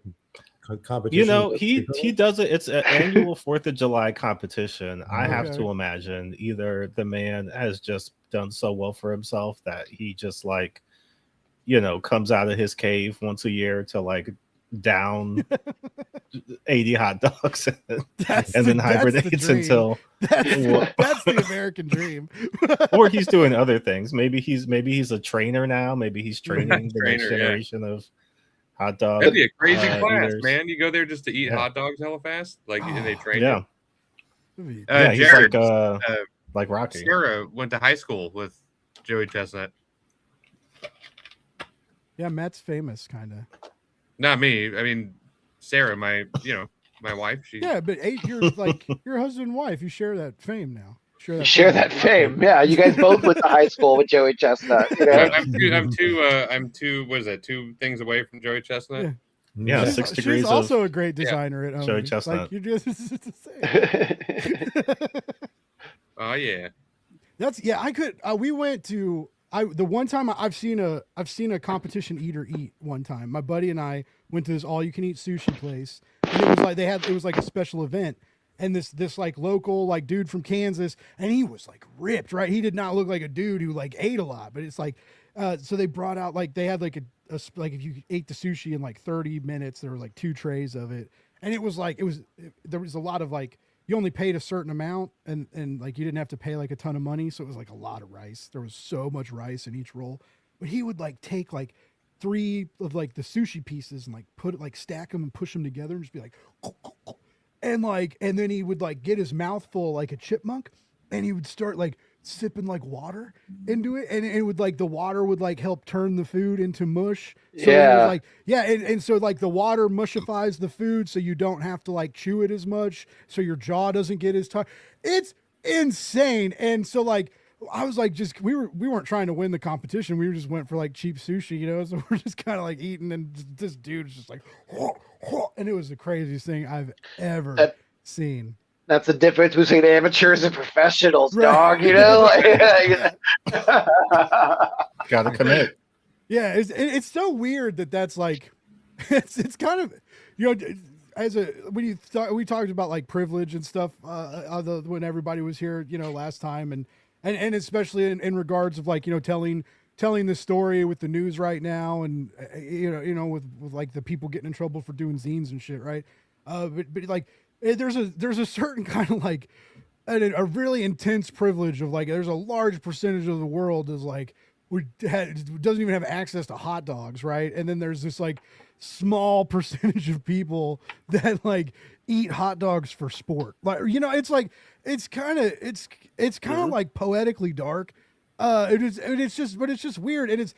a competition? He does it. It's an annual 4th of July competition. I have to imagine either the man has just done so well for himself that he just like, comes out of his cave once a year to like down 80 hot dogs and then hibernates until that's the American dream. Or he's doing other things. Maybe he's a trainer now. Maybe he's training the next generation of hot dogs. That'd be a crazy class, man. You go there just to eat hot dogs hella fast, like, and they train you. Jared, he's like Rocky. Sarah went to high school with Joey Chestnut. Yeah, Matt's famous, kind of. Not me. I mean, Sarah, my wife. But you're like your husband and wife. You share that fame now. Share that fame. Yeah, you guys both went to high school with Joey Chestnut. I'm two. What is that? 2 things away from Joey Chestnut. Yeah, 6 degrees. She's also a great designer at home. Joey Chestnut. Like, you just say. Oh yeah. I could. We went to. The one time I've seen a competition eater eat one time. My buddy and I went to this all-you-can-eat sushi place, and it was like it was like a special event. And this like local like dude from Kansas, and he was like ripped, right? He did not look like a dude who like ate a lot, but it's like, so they brought out like they had like a like if you ate the sushi in like 30 minutes, there were like 2 trays of it, and it was like there was a lot of like you only paid a certain amount, and like you didn't have to pay like a ton of money, so it was like a lot of rice. There was so much rice in each roll, but he would like take like 3 of like the sushi pieces and like put it like stack them and push them together and just be like. And then he would like get his mouth full like a chipmunk, and he would start like sipping like water into it, and it would like the water would like help turn the food into mush. So it was like and so like the water mushifies the food, so you don't have to like chew it as much, so your jaw doesn't get as tight. It's insane. And so like I was like, just we weren't trying to win the competition. We just went for like cheap sushi, you know. So we're just kind of like eating, and this dude is just like, and it was the craziest thing I've ever seen. That's the difference between amateurs and professionals, dog. You know, Gotta commit. Yeah, it's so weird that's like, it's kind of, you know, as a we talked about like privilege and stuff when everybody was here, you know, last time, and especially in regards of like, you know, telling the story with the news right now, and you know with like the people getting in trouble for doing zines and shit, right? But like there's a certain kind of like a really intense privilege of like, there's a large percentage of the world is like doesn't even have access to hot dogs, right? And then there's this like small percentage of people that like eat hot dogs for sport. Like, you know, it's like it's kind of like poetically dark. It's just weird, and it's,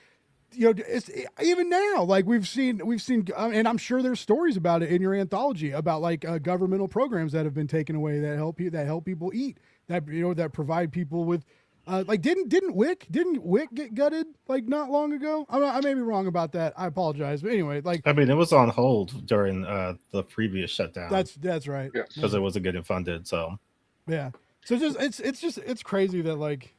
you know, it's even now, like we've seen, and I'm sure there's stories about it in your anthology about like governmental programs that have been taken away that help people eat, that, you know, that provide people with like didn't WIC get gutted like not long ago? I may be wrong about that. I apologize, but anyway, like I mean, it was on hold during the previous shutdown. That's right, because it wasn't getting funded. So yeah. So it's crazy that like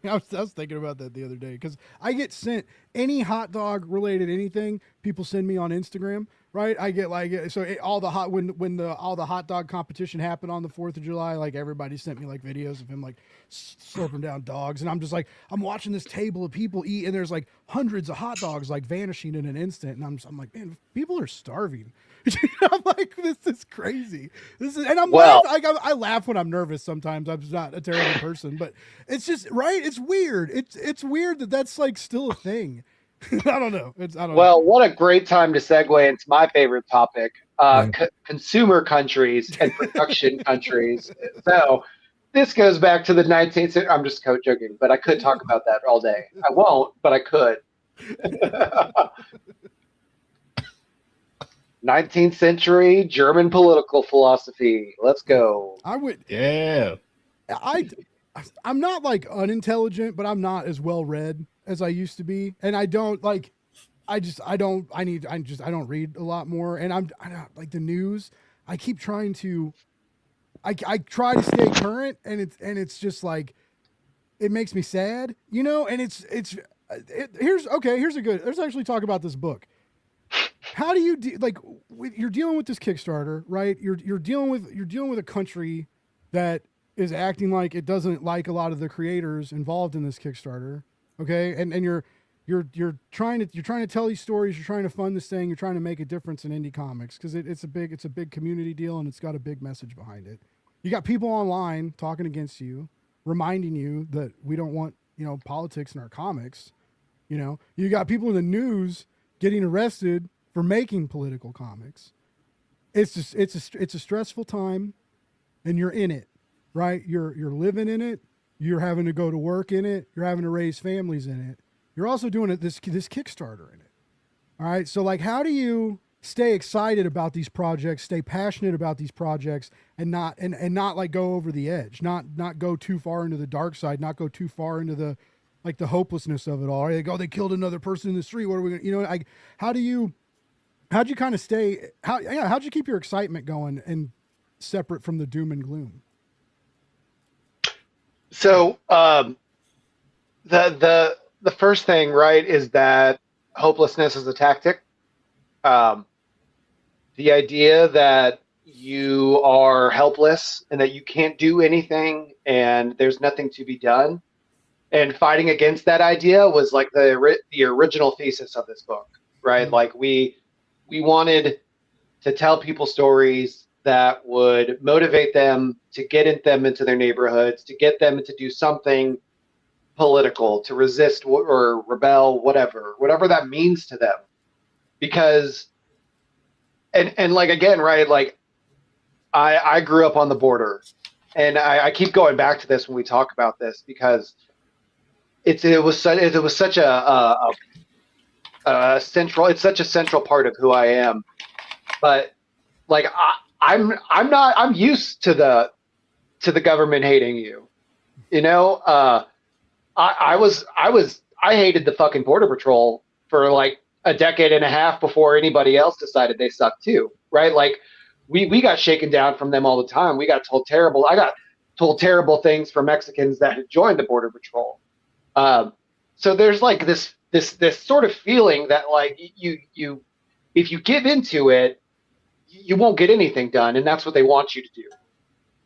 I was thinking about that the other day, because I get sent any hot dog related anything people send me on Instagram, right? I get like, so all the hot dog competition happened on the 4th of July, like everybody sent me like videos of him like slurping down dogs, and I'm just like, I'm watching this table of people eat, and there's like hundreds of hot dogs like vanishing in an instant, and I'm like, man, people are starving. I'm like, this is crazy. And I laugh when I'm nervous. Sometimes I'm not a terrible person, but it's just right. It's weird. It's weird that's like still a thing. I don't know. Well, what a great time to segue into my favorite topic: consumer countries and production countries. So this goes back to the 19th century. I'm just joking, but I could talk about that all day. I won't, but I could. 19th century German political philosophy. Let's go. Yeah. I'm not like unintelligent, but I'm not as well read as I used to be, and I don't read a lot more, and I'm like the news. I keep trying to, I try to stay current, and it's just like, it makes me sad, you know. And here's a good. Let's actually talk about this book. How do you you're dealing with this Kickstarter, right? You're dealing with a country that is acting like it doesn't like a lot of the creators involved in this Kickstarter, okay? And you're trying to tell these stories, you're trying to fund this thing, you're trying to make a difference in indie comics, because it's a big community deal, and it's got a big message behind it. You got people online talking against you, reminding you that we don't want, you know, politics in our comics. You know, you got people in the news getting arrested for making political comics. It's a stressful time, and you're in it, right? You're living in it. You're having to go to work in it. You're having to raise families in it. You're also doing this Kickstarter in it. All right. So like, how do you stay excited about these projects, stay passionate about these projects, and not like go over the edge, not go too far into the dark side, not go too far into the hopelessness of it all. Like, oh, they killed another person in the street. What are we gonna, you know, like, how'd you kind of how'd you keep your excitement going and separate from the doom and gloom? So the first thing, right, is that hopelessness is a tactic. The idea that you are helpless and that you can't do anything and there's nothing to be done, and fighting against that idea was like the original thesis of this book, right? Mm-hmm. Like we wanted to tell people stories that would motivate them to get them into their neighborhoods, to get them to do something political, to resist or rebel, whatever that means to them. Because, and like, again, right, like I grew up on the border, and I keep going back to this when we talk about this because it was such a central. It's such a central part of who I am. But like I'm used to the government hating you. You know, I hated the fucking Border Patrol for like a decade and a half before anybody else decided they sucked too, right? Like we got shaken down from them all the time. I got told terrible things from Mexicans that had joined the Border Patrol. So there's like this sort of feeling that like you if you give into it, you won't get anything done, and that's what they want you to do.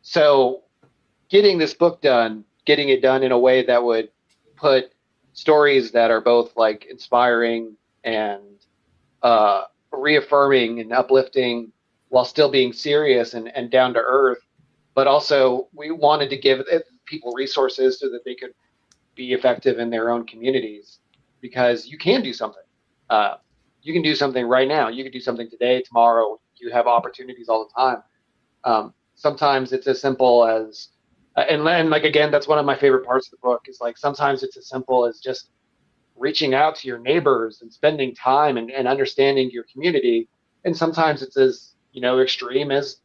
So getting this book done, getting it done in a way that would put stories that are both like inspiring and reaffirming and uplifting while still being serious and down to earth, but also we wanted to give people resources so that they could be effective in their own communities, because you can do something. You can do something right now. You can do something today, tomorrow. You have opportunities all the time. Sometimes it's as simple as, and like, again, that's one of my favorite parts of the book is like, sometimes it's as simple as just reaching out to your neighbors and spending time and understanding your community. And sometimes it's as, extreme as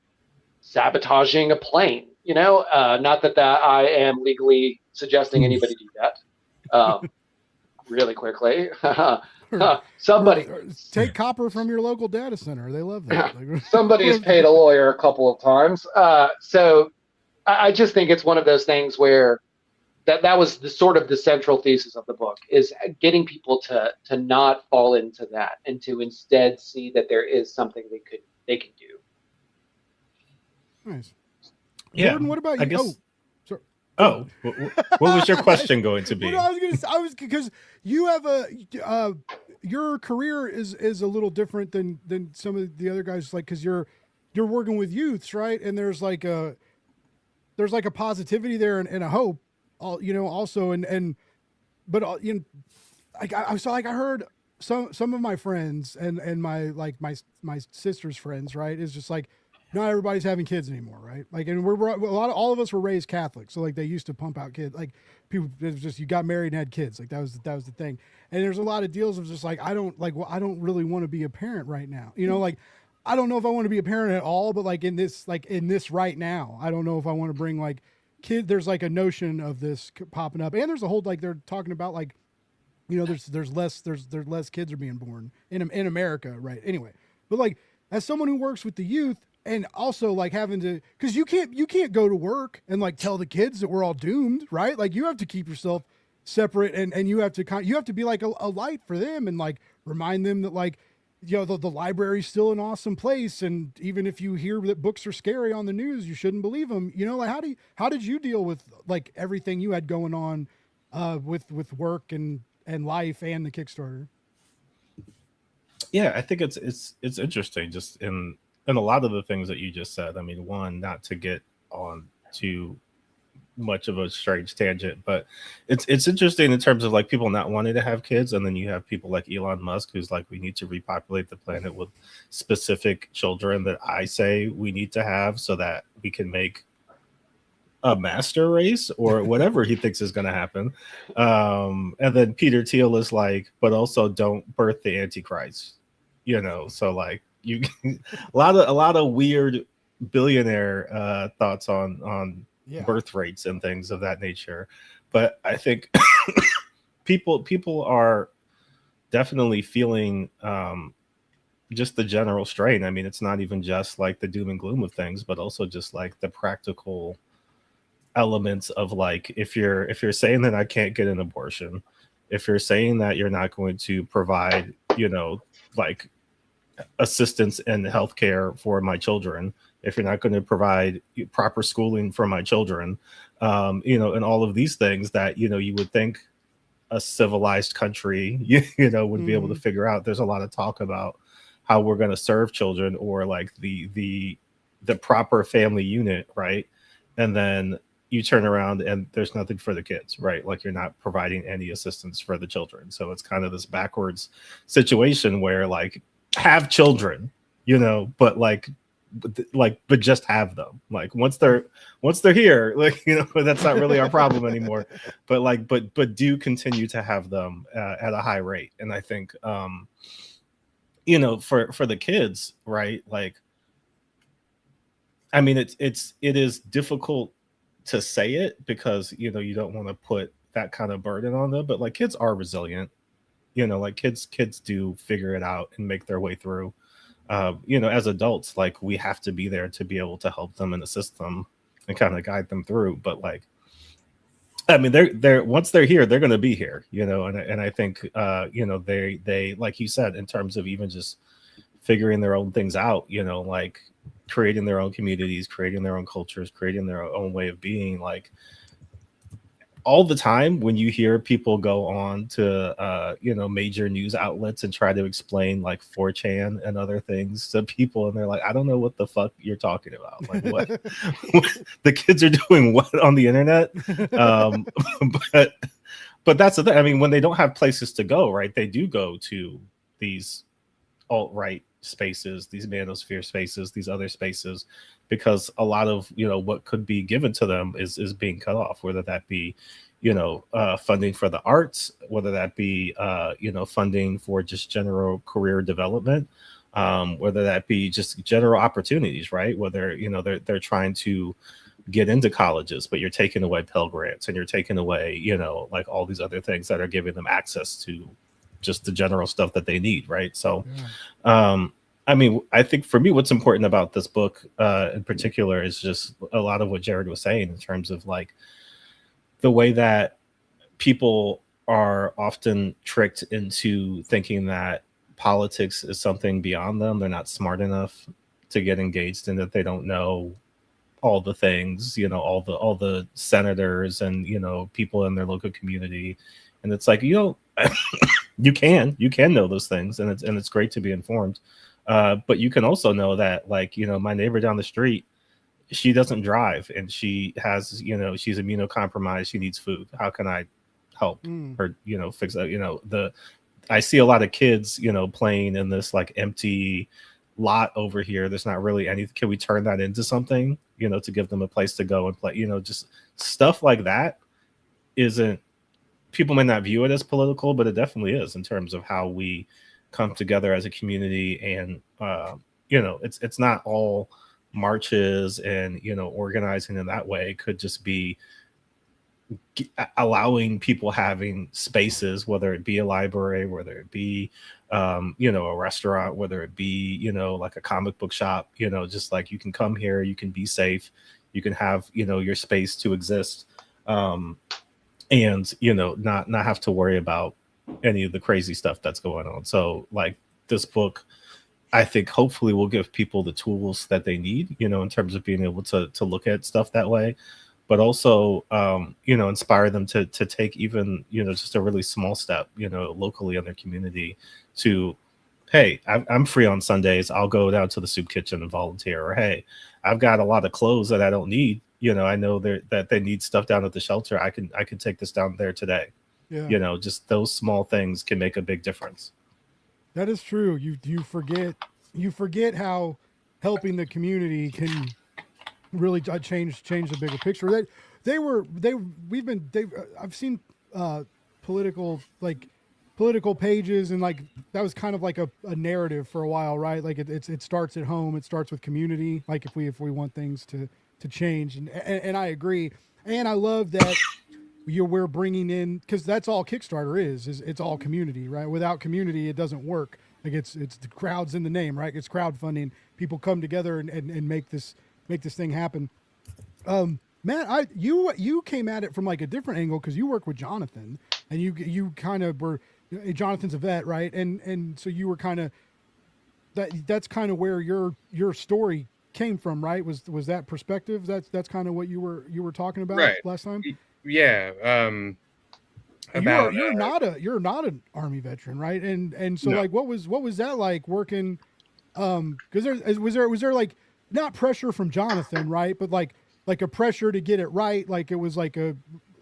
sabotaging a plane, not that I am legally suggesting anybody do that. Really quickly. Somebody take copper from your local data center. They love that. Somebody has paid a lawyer a couple of times. So I just think it's one of those things where that was the sort of the central thesis of the book, is getting people to not fall into that and to instead see that there is something they can do. Nice. Yeah. Gordon, what about you? I guess, sorry. What was your question going to be? Well, I was because you have your career is a little different than some of the other guys, like, because you're working with youths, right? And there's like a positivity there and a hope, also but I heard some of my friends and my sister's friends, right, is just like, not everybody's having kids anymore, right? Like, and all of us were raised Catholic, so like they used to pump out kids. Like people, it was just, you got married and had kids. Like that was the thing. And there's a lot of deals of just like, I don't really want to be a parent right now. Like I don't know if I want to be a parent at all, but like in this right now, I don't know if I want to bring like kid. There's like a notion of this popping up, and there's a whole, like, they're talking about like, there's less kids are being born in America, right? Anyway, but like as someone who works with the youth. And also like having to, because you can't go to work and like tell the kids that we're all doomed, right? Like you have to keep yourself separate and you have to be like a light for them and like remind them that like, the library's still an awesome place. And even if you hear that books are scary on the news, you shouldn't believe them. Like how did you deal with like everything you had going on with work and life and the Kickstarter? Yeah, I think it's interesting just in a lot of the things that you just said. I mean, one, not to get on too much of a strange tangent, but it's interesting in terms of like people not wanting to have kids, and then you have people like Elon Musk who's like, we need to repopulate the planet with specific children that I say we need to have so that we can make a master race or whatever he thinks is going to happen. And then Peter Thiel is like, but also don't birth the Antichrist, so like, you a lot of weird billionaire thoughts on birth rates and things of that nature. But I think people are definitely feeling just the general strain. I mean, it's not even just like the doom and gloom of things, but also just like the practical elements of like, if you're saying that I can't get an abortion, if you're saying that you're not going to provide, like assistance and healthcare for my children, if you're not going to provide proper schooling for my children, and all of these things that, you would think a civilized country, would be able to figure out. There's a lot of talk about how we're going to serve children, or like the proper family unit, right? And then you turn around and there's nothing for the kids, right? Like you're not providing any assistance for the children. So it's kind of this backwards situation where like, have children, but like but just have them. Like once they're here, like, you know, that's not really our problem anymore. But like, but do continue to have them at a high rate. And I think, you know, for the kids, right? Like, I mean, it is difficult to say it because, you know, you don't want to put that kind of burden on them, but like kids are resilient, you know, like kids do figure it out and make their way through. You know, as adults, like we have to be there to be able to help them and assist them and kind of guide them through. But like, I mean, they're once they're here, they're going to be here, you know, and I think, you know, they, like you said, in terms of even just figuring their own things out, you know, like creating their own communities, creating their own cultures, creating their own way of being, like all the time when you hear people go on to you know, major news outlets and try to explain like 4chan and other things to people, and they're like, I don't know what the fuck you're talking about. Like what the kids are doing what on the internet? But that's the thing. I mean, when they don't have places to go, right, they do go to these alt-right spaces, these manosphere spaces, these other spaces, because a lot of, you know, what could be given to them is being cut off, whether that be, you know, funding for the arts, whether that be you know, funding for just general career development, whether that be just general opportunities, right? Whether, you know, they're trying to get into colleges, but you're taking away Pell Grants and you're taking away, you know, like all these other things that are giving them access to just the general stuff that they need, right? So I mean, I think for me, what's important about this book in particular is just a lot of what Jared was saying in terms of like the way that people are often tricked into thinking that politics is something beyond them. They're not smart enough to get engaged in it. They don't know all the things, you know, all the senators and, you know, people in their local community. And it's like, you know, you can know those things, and it's great to be informed. But you can also know that, like, you know, my neighbor down the street, she doesn't drive and she has, you know, she's immunocompromised. She needs food. How can I help her, you know, fix that? You know, I see a lot of kids, you know, playing in this like empty lot over here. There's not really anything. Can we turn that into something, you know, to give them a place to go and play? You know, just stuff like that isn't, people may not view it as political, but it definitely is in terms of how we come together as a community. And you know, it's not all marches and, you know, organizing in that way. It could just be allowing people having spaces, whether it be a library, whether it be you know, a restaurant, whether it be, you know, like a comic book shop, you know, just like you can come here, you can be safe, you can have, you know, your space to exist, and, you know, not have to worry about any of the crazy stuff that's going on. So like this book, I think hopefully will give people the tools that they need, you know, in terms of being able to look at stuff that way, but also, you know, inspire them to take even, you know, just a really small step, you know, locally in their community to, hey, I'm free on Sundays. I'll go down to the soup kitchen and volunteer. Or, hey, I've got a lot of clothes that I don't need. You know, I know that they need stuff down at the shelter. I can take this down there today. Yeah. You know, just those small things can make a big difference. That is true. You forget how helping the community can really change the bigger picture. I've seen political pages, and like that was kind of like a narrative for a while, right? Like it starts at home. It starts with community. Like if we want things to change, and I agree, and I love that we're bringing in, because that's all Kickstarter is it's all community, right? Without community, it doesn't work. Like it's the crowd's in the name, right? It's crowdfunding. People come together and make this thing happen. Matt, you came at it from like a different angle because you work with Jonathan, and you kind of were, Jonathan's a vet, right? And so you were kind of that's kind of where your story came from, right? Was that perspective? That's kind of what you were talking about last time. Yeah. About you're not an Army veteran, right? And so no. Like what was that like working? Because was there like not pressure from Jonathan, right? But like a pressure to get it right. Like it was like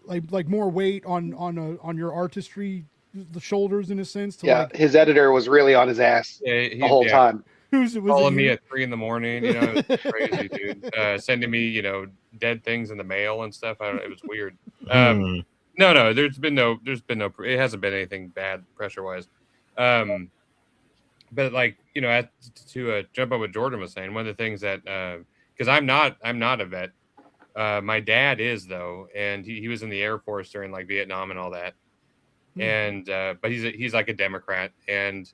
like more weight on your artistry, the shoulders in a sense. To his editor was really on his ass the whole time. calling me at 3 in the morning. You know, it's crazy, dude. Sending me, you know, dead things in the mail and stuff. I don't. It was weird. No. There's been no. It hasn't been anything bad pressure wise. But like, you know, to jump up what Jordan was saying, one of the things that because I'm not a vet. My dad is though, and he was in the Air Force during like Vietnam and all that. And but he's like a Democrat, and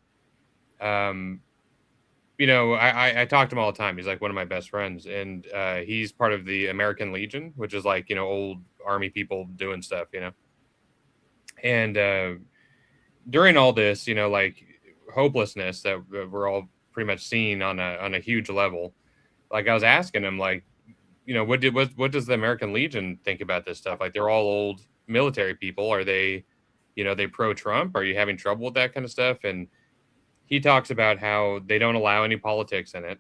you know, I talk to him all the time. He's like one of my best friends, and he's part of the American Legion, which is like, you know, old army people doing stuff, you know. And during all this, you know, like hopelessness that we're all pretty much seeing on a huge level, like I was asking him, like, you know, what does the American Legion think about this stuff? Like, they're all old military people. Are they, you know, they pro-Trump? Are you having trouble with that kind of stuff? And he talks about how they don't allow any politics in it.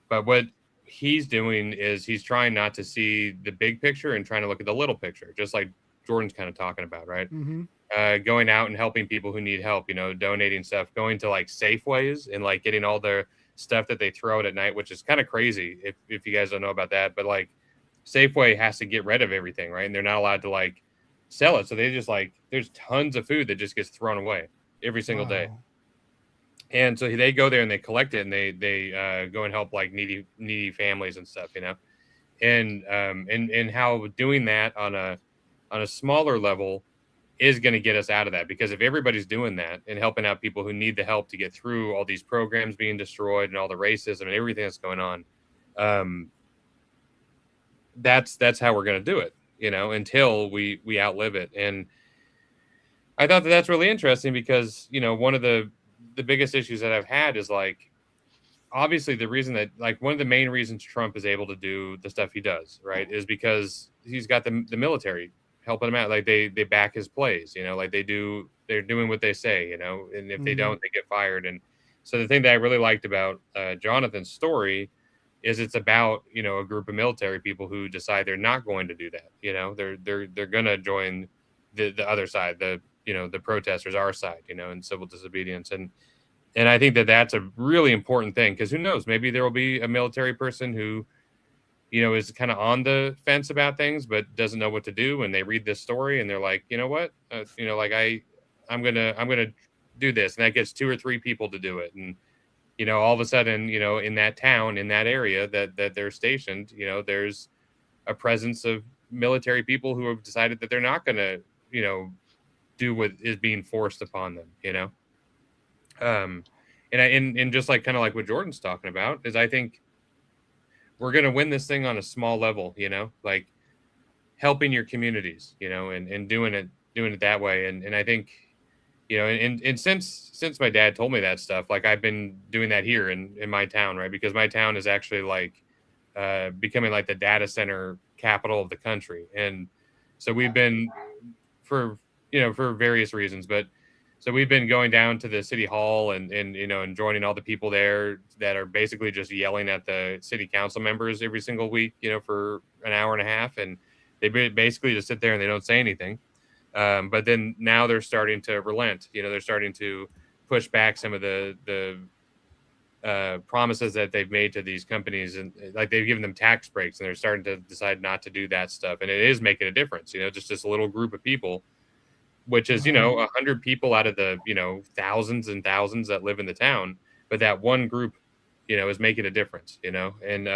But what he's doing is he's trying not to see the big picture and trying to look at the little picture, just like Jordan's kind of talking about, right? Going out and helping people who need help, you know, donating stuff, going to like Safeways and like getting all their stuff that they throw out at night, which is kind of crazy if you guys don't know about that. But like Safeway has to get rid of everything, right? And they're not allowed to like sell it. So they just like, there's tons of food that just gets thrown away every single day. And so they go there and they collect it, and they go and help like needy families and stuff, you know, and how doing that on a smaller level is going to get us out of that. Because if everybody's doing that and helping out people who need the help to get through all these programs being destroyed and all the racism and everything that's going on, that's how we're going to do it, you know, until we outlive it. And I thought that's really interesting because, you know, one of the biggest issues that I've had is like, obviously the reason that like one of the main reasons Trump is able to do the stuff he does, right, is because he's got the military helping him out. Like they back his plays, you know, like they're doing what they say, you know, and if they don't, they get fired. And so the thing that I really liked about Jonathan's story is it's about, you know, a group of military people who decide they're not going to do that. You know, they're going to join the other side, you know, the protesters, our side, you know, and civil disobedience. And I think that that's a really important thing, because who knows, maybe there will be a military person who, you know, is kind of on the fence about things, but doesn't know what to do. And they read this story and they're like, you know what, you know, like I'm going to do this. And that gets 2 or 3 people to do it. And, you know, all of a sudden, you know, in that town, in that area that they're stationed, you know, there's a presence of military people who have decided that they're not going to, you know, do what is being forced upon them, you know? And just like kind of like what Jordan's talking about is, I think we're going to win this thing on a small level, you know, like helping your communities, you know, and doing it that way. And I think, you know, and since my dad told me that stuff, like I've been doing that here in my town, right? Because my town is actually like becoming like the data center capital of the country. And so we've been for various reasons, but so we've been going down to the city hall and you know, and joining all the people there that are basically just yelling at the city council members every single week, you know, for an hour and a half. And they basically just sit there and they don't say anything. But then now they're starting to relent, you know, they're starting to push back some of the promises that they've made to these companies, and like they've given them tax breaks, and they're starting to decide not to do that stuff. And it is making a difference, you know, just this little group of people, which is, you know, 100 people out of the, you know, thousands and thousands that live in the town. But that one group, you know, is making a difference, you know. And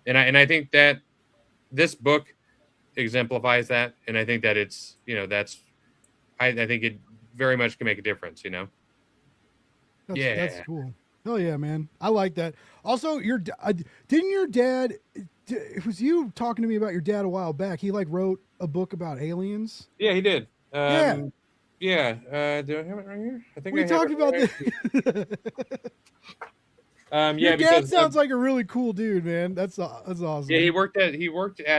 I think that this book exemplifies that. And I think that it's, you know, I think it very much can make a difference, you know. That's cool. Oh yeah, man. I like that. Also, didn't your dad, it was you talking to me about your dad a while back. He like wrote a book about aliens. Yeah, he did. Yeah. Do I have it right here? I think we talked about this. Your dad sounds like a really cool dude, man. That's awesome. Yeah, he worked at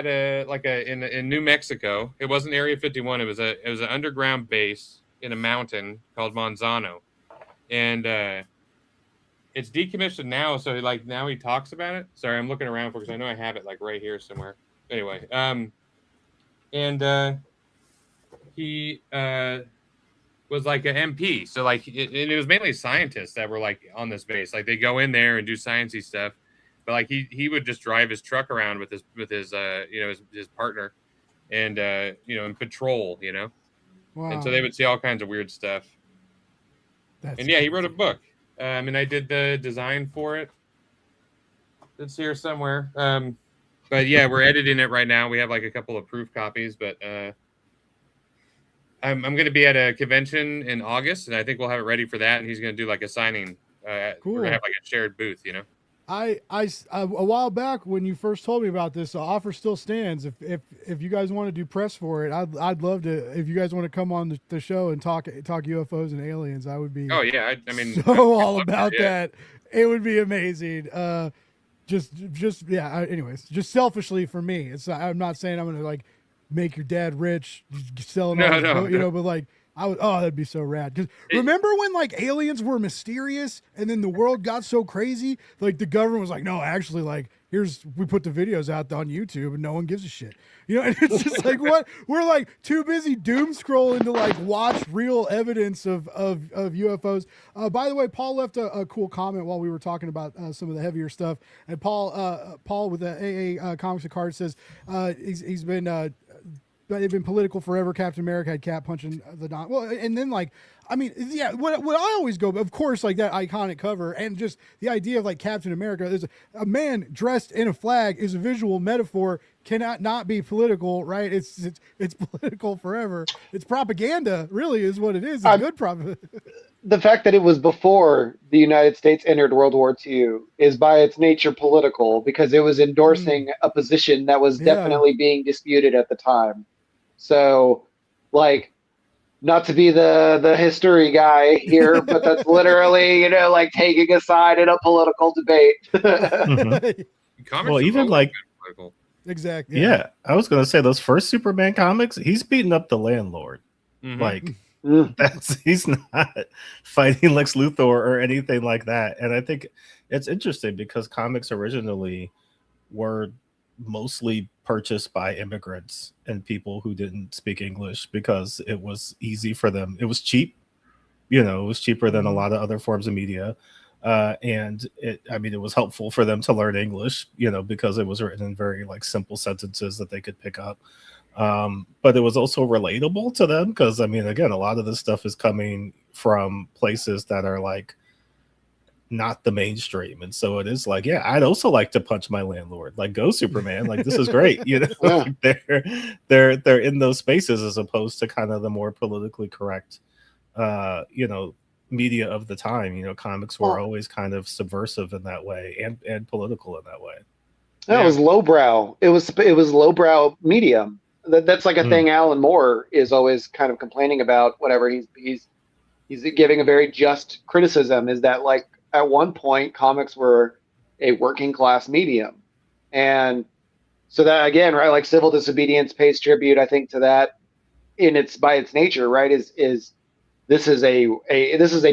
in New Mexico. It wasn't Area 51. It was an underground base in a mountain called Monzano, and it's decommissioned now. So like now he talks about it. Sorry, I'm looking around because I know I have it like right here somewhere. Anyway, he was like an MP. So like it was mainly scientists that were like on this base. Like they go in there and do sciencey stuff. But like he would just drive his truck around with his his partner and and patrol, Wow. And so they would see all kinds of weird stuff. That's and yeah, he wrote a book. And I did the design for it. It's here somewhere. But yeah, we're editing it right now. We have like a couple of proof copies, but I'm going to be at a convention in August, and I think we'll have it ready for that. And he's going to do like a signing. Cool. We're going to have like a shared booth, I a while back when you first told me about this, the offer still stands. If you guys want to do press for it, I'd love to. If you guys want to come on the show and talk UFOs and aliens, I would be. Oh yeah, I mean, so all about that. It would be amazing. Just yeah. Anyways, just selfishly for me, I'm not saying I'm gonna like make your dad rich, selling but like. That'd be so rad. Because remember when like aliens were mysterious and then the world got so crazy? Like the government was like, no, actually, like we put the videos out on YouTube and no one gives a shit. And it's just like, what? We're like too busy doom scrolling to like watch real evidence of UFOs. By the way, Paul left a cool comment while we were talking about some of the heavier stuff. And Paul with the AA Comics and Cards says he's been they've been political forever. Captain America had Cap punching the Don. Well, and then like, I mean, yeah, what I always go, of course, like that iconic cover and just the idea of like Captain America, there's a man dressed in a flag is a visual metaphor, cannot not be political, right? It's political forever. It's propaganda, really, is what it is. It's good propaganda. The fact that it was before the United States entered World War II is by its nature political because it was endorsing a position that was definitely being disputed at the time. So, like, not to be the history guy here, but that's literally, like taking a side in a political debate. Mm-hmm. Well, even like, exactly. Yeah, I was going to say those first Superman comics, he's beating up the landlord. Mm-hmm. Like, he's not fighting Lex Luthor or anything like that. And I think it's interesting because comics originally were mostly purchased by immigrants and people who didn't speak English because it was easy for them. It was cheap, it was cheaper than a lot of other forms of media. And it was helpful for them to learn English, because it was written in very like simple sentences that they could pick up. But it was also relatable to them because again, a lot of this stuff is coming from places that are like not the mainstream, and so it is like, yeah, I'd also like to punch my landlord, like, go Superman, like, this is great. Like, they're in those spaces as opposed to kind of the more politically correct media of the time. Comics were always kind of subversive in that way and political in that way. It was lowbrow. It was lowbrow medium. That's like a thing Alan Moore is always kind of complaining about. Whatever he's giving a very just criticism is that, like, at one point comics were a working class medium, and so that, again, right, like Civil Disobedience pays tribute, I think, to that by its nature, right? Is this is a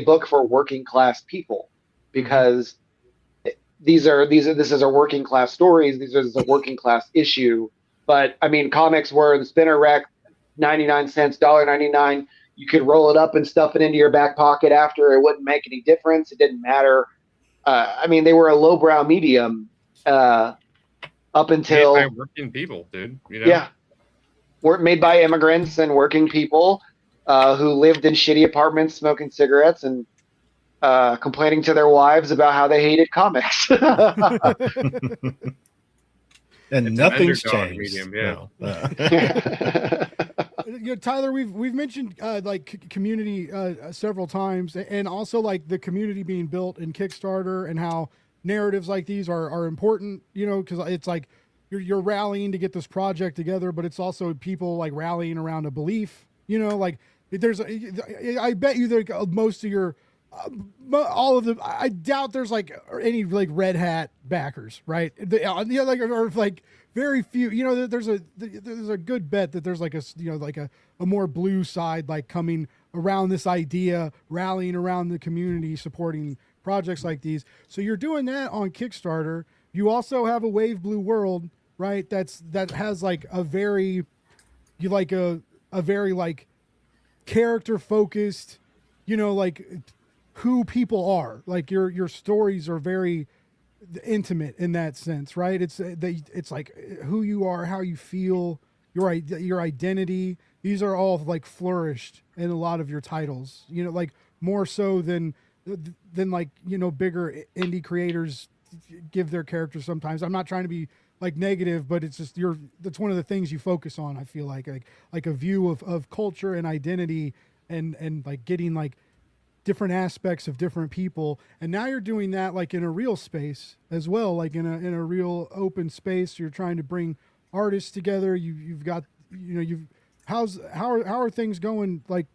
book for working class people because this is a working class stories. This is a working class issue. But comics were the spinner rack, 99 cents, $1.99. You could roll it up and stuff it into your back pocket after. It wouldn't make any difference. It didn't matter. They were a lowbrow medium up until made by working people, dude. Yeah, made by immigrants and working people who lived in shitty apartments, smoking cigarettes and complaining to their wives about how they hated comics. And it's nothing's changed. Medium, Tyler, we've mentioned like community several times, and also like the community being built in Kickstarter and how narratives like these are important. Because it's like you're rallying to get this project together, but it's also people like rallying around a belief. Like I bet you that most of your all of them, I doubt there's like any like red hat backers, right? Or like very few. There's a good bet that there's like a more blue side like coming around this idea, rallying around the community, supporting projects like these. So you're doing that on Kickstarter. You also have a Wave Blue World, right? That has like a very like character focused, like who people are. Like your stories are very intimate in that sense, right? It's like who you are, how you feel, your identity. These are all like flourished in a lot of your titles. Like more so than like bigger indie creators give their characters sometimes. I'm not trying to be like negative, but it's just that's one of the things you focus on. I feel like a view of culture and identity and like getting like different aspects of different people. And now you're doing that like in a real space as well, like in a real open space. You're trying to bring artists together. You've got how are things going like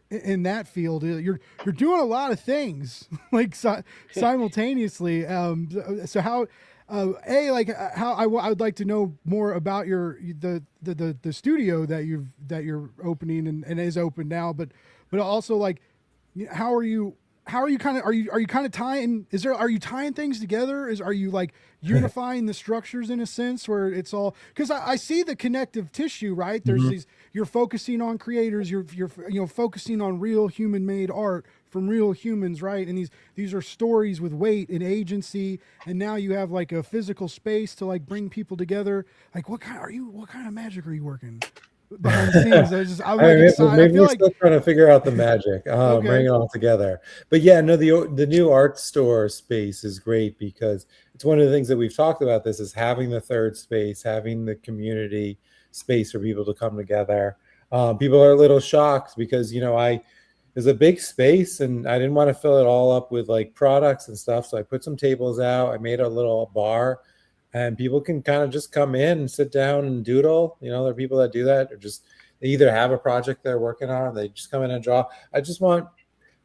in that field? You're doing a lot of things like simultaneously. So how how I would like to know more about the studio that you're opening and is open now, but also like how are you kind of are you kind of tying are you tying things together? Are you like unifying the structures in a sense where it's all, because I see the connective tissue, right? There's these, you're focusing on creators, you're focusing on real human made art from real humans, right? And these are stories with weight and agency, and now you have like a physical space to like bring people together. Like what kind of magic are you working behind the scenes? I'm like excited. Maybe we're still trying to figure out the magic, bring it all together. But yeah, no, the new art store space is great because it's one of the things that we've talked about. This is having the third space, having the community space for people to come together. People are a little shocked because there's a big space and I didn't want to fill it all up with like products and stuff. So I put some tables out. I made a little bar. And people can kind of just come in and sit down and doodle. There are people that do that, or just they either have a project they're working on, or they just come in and draw. I just want